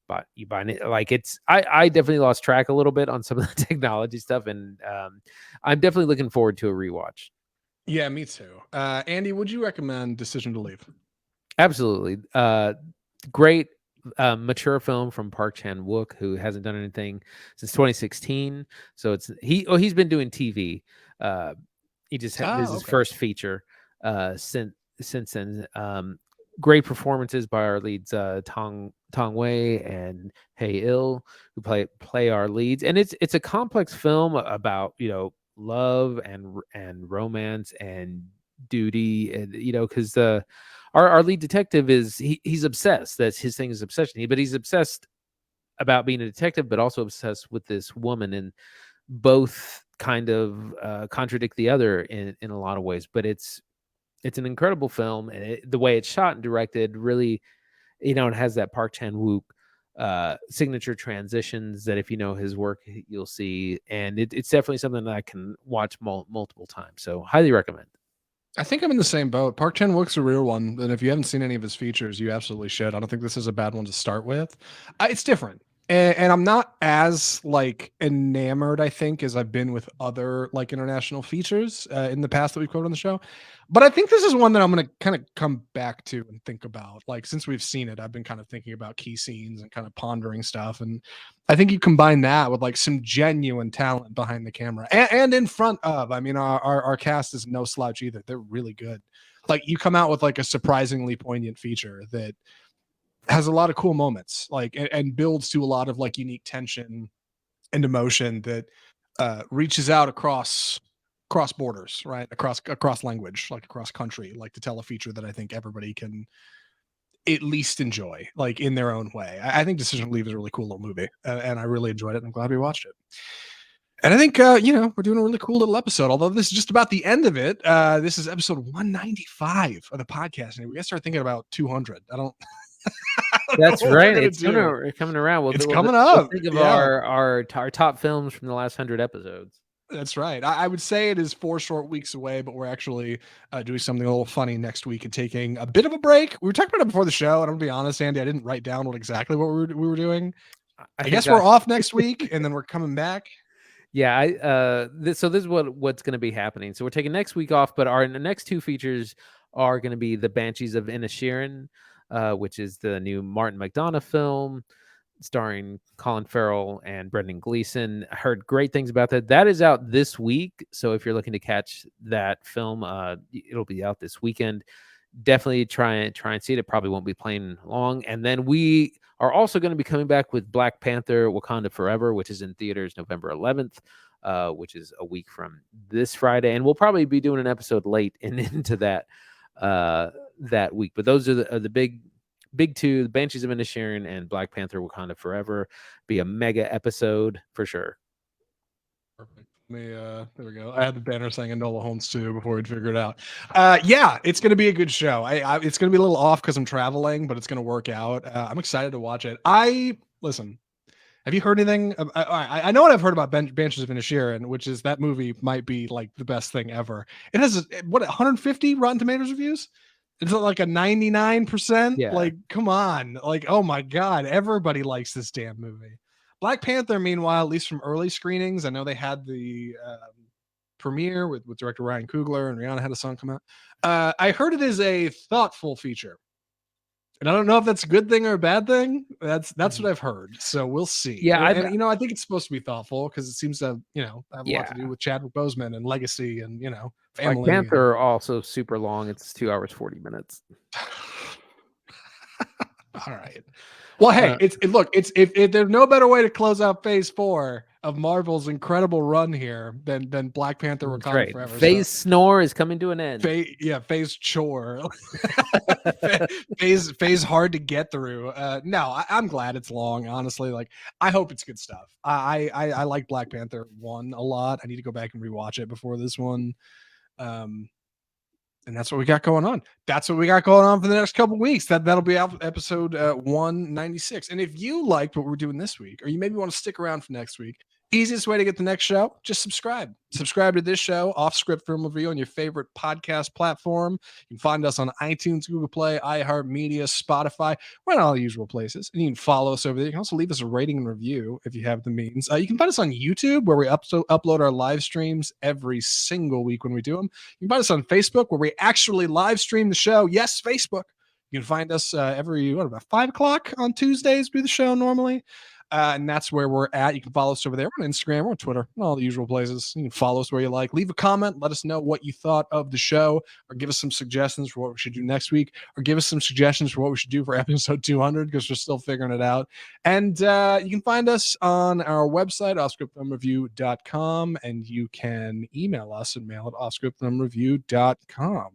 but you buy it. Like I definitely lost track a little bit on some of the technology stuff, and I'm definitely looking forward to a rewatch. Yeah, me too. Andy, would you recommend Decision to Leave? Absolutely. Great mature film from Park Chan-Wook, who hasn't done anything since 2016. So he's been doing TV. He just this is his Okay. first feature since then. Great performances by our leads, Tong Wei and Hae Il, who play our leads, and it's a complex film about love and romance and duty, and because our lead detective he's obsessed. That's his thing, is obsession. But he's obsessed about being a detective, but also obsessed with this woman, and both kind of contradict the other in a lot of ways. But it's an incredible film, and the way it's shot and directed really, it has that Park Chan-Wook signature transitions that if you know his work, you'll see. And it's definitely something that I can watch multiple times. So highly recommend. I think I'm in the same boat. Park Chan-wook's a real one, and if you haven't seen any of his features, you absolutely should. I don't think this is a bad one to start with. It's different, and I'm not as like enamored, I think, as I've been with other like international features in the past that we've covered on the show. But I think this is one that I'm going to kind of come back to and think about. Like since we've seen it, I've been kind of thinking about key scenes and kind of pondering stuff, and I think you combine that with like some genuine talent behind the camera and in front of. I mean, our cast is no slouch either. They're really good. Like you come out with like a surprisingly poignant feature that has a lot of cool moments, like and builds to a lot of like unique tension and emotion that reaches out across borders, right? Across language, like across country, like to tell a feature that I think everybody can at least enjoy, like in their own way. I think Decision to Leave is a really cool little movie, and I really enjoyed it. I'm glad we watched it. And I think we're doing a really cool little episode. Although this is just about the end of it. This is episode 195 of the podcast, and we gotta start thinking about 200. I don't. That's right. It's coming around. It's coming up. We'll think of our top films from the last 100 episodes. That's right. I would say it is 4 short weeks away, but we're actually doing something a little funny next week and taking a bit of a break. We were talking about it before the show, and I'm gonna be honest, Andy, I didn't write down exactly what we were doing. I guess we're off next week, and then we're coming back. Yeah, so this is what's going to be happening. So we're taking next week off, but the next 2 features are going to be The Banshees of Inisherin, which is the new Martin McDonagh film starring Colin Farrell and Brendan Gleeson. I heard great things about that. That is out this week. So if you're looking to catch that film, it'll be out this weekend. Definitely try and see it. It probably won't be playing long. And then we are also going to be coming back with Black Panther: Wakanda Forever, which is in theaters November 11th, which is a week from this Friday. And we'll probably be doing an episode late and into that week. But those are the big 2, The Banshees of Inisherin and Black Panther: Wakanda Forever. Be a mega episode for sure. Perfect. There we go. I had the banner saying Enola Holmes too before we'd figure it out. Yeah, it's going to be a good show. It's going to be a little off because I'm traveling, but it's going to work out. I'm excited to watch it. Listen. Have you heard anything? I know what I've heard about Banshees of Inisherin, which is that movie might be like the best thing ever. It has 150 Rotten Tomatoes reviews. It's like a 99%. Yeah. Like, come on. Like, oh my God, everybody likes this damn movie. Black Panther, meanwhile, at least from early screenings, I know they had the premiere with director Ryan Coogler, and Rihanna had a song come out. I heard it is a thoughtful feature. And I don't know if that's a good thing or a bad thing. That's what I've heard. So we'll see. Yeah, and I think it's supposed to be thoughtful because it seems to, have a lot to do with Chadwick Boseman and legacy and, family. Black Panther also super long. It's 2 hours 40 minutes. All right. Well, hey, if there's no better way to close out Phase 4 of Marvel's incredible run here than Black Panther: Wakanda Forever. Phase Snore is coming to an end. Phase Chore. phase hard to get through. No, I'm glad it's long. Honestly, like I hope it's good stuff. I like Black Panther 1 a lot. I need to go back and rewatch it before this one. And that's what we got going on. That's what we got going on for the next couple of weeks. That'll be episode 196. And if you liked what we're doing this week, or you maybe want to stick around for next week, easiest way to get the next show, just subscribe. Subscribe to this show, Off Script Film Review, on your favorite podcast platform. You can find us on iTunes, Google Play, iHeartMedia, Spotify. We're in all the usual places. And you can follow us over there. You can also leave us a rating and review if you have the means. You can find us on YouTube, where we upload our live streams every single week when we do them. You can find us on Facebook, where we actually live stream the show. Yes, Facebook. You can find us about 5 o'clock on Tuesdays, we do the show normally. And that's where we're at. You can follow us over there. We're on Instagram, we're on Twitter, all the usual places. You can follow us where you like. Leave a comment. Let us know what you thought of the show, or give us some suggestions for what we should do next week, or give us some suggestions for what we should do for episode 200, because we're still figuring it out. And you can find us on our website, offscriptfilmreview.com, and you can email us at mail@offscriptfilmreview.com.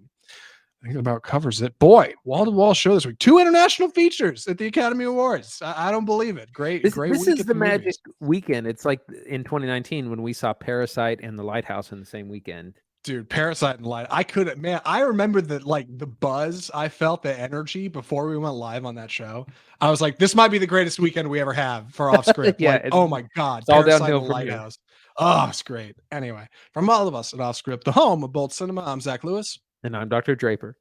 I think about covers it. Boy, wall-to-wall show this week. 2 international features at the Academy Awards. I don't believe it. Great This week is at the movies. magic weekend. It's like in 2019 when we saw Parasite and The Lighthouse in the same weekend. Dude, Parasite and Light. I remember the buzz I felt, the energy before we went live on that show. I was like, this might be the greatest weekend we ever have for off script. Yeah, like, oh my God. it's all Parasite downhill and from here. Lighthouse. Oh, it's great. Anyway, from all of us at Off Script, the home of Bold Cinema, I'm Zach Lewis. And I'm Dr. Draper.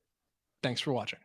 Thanks for watching.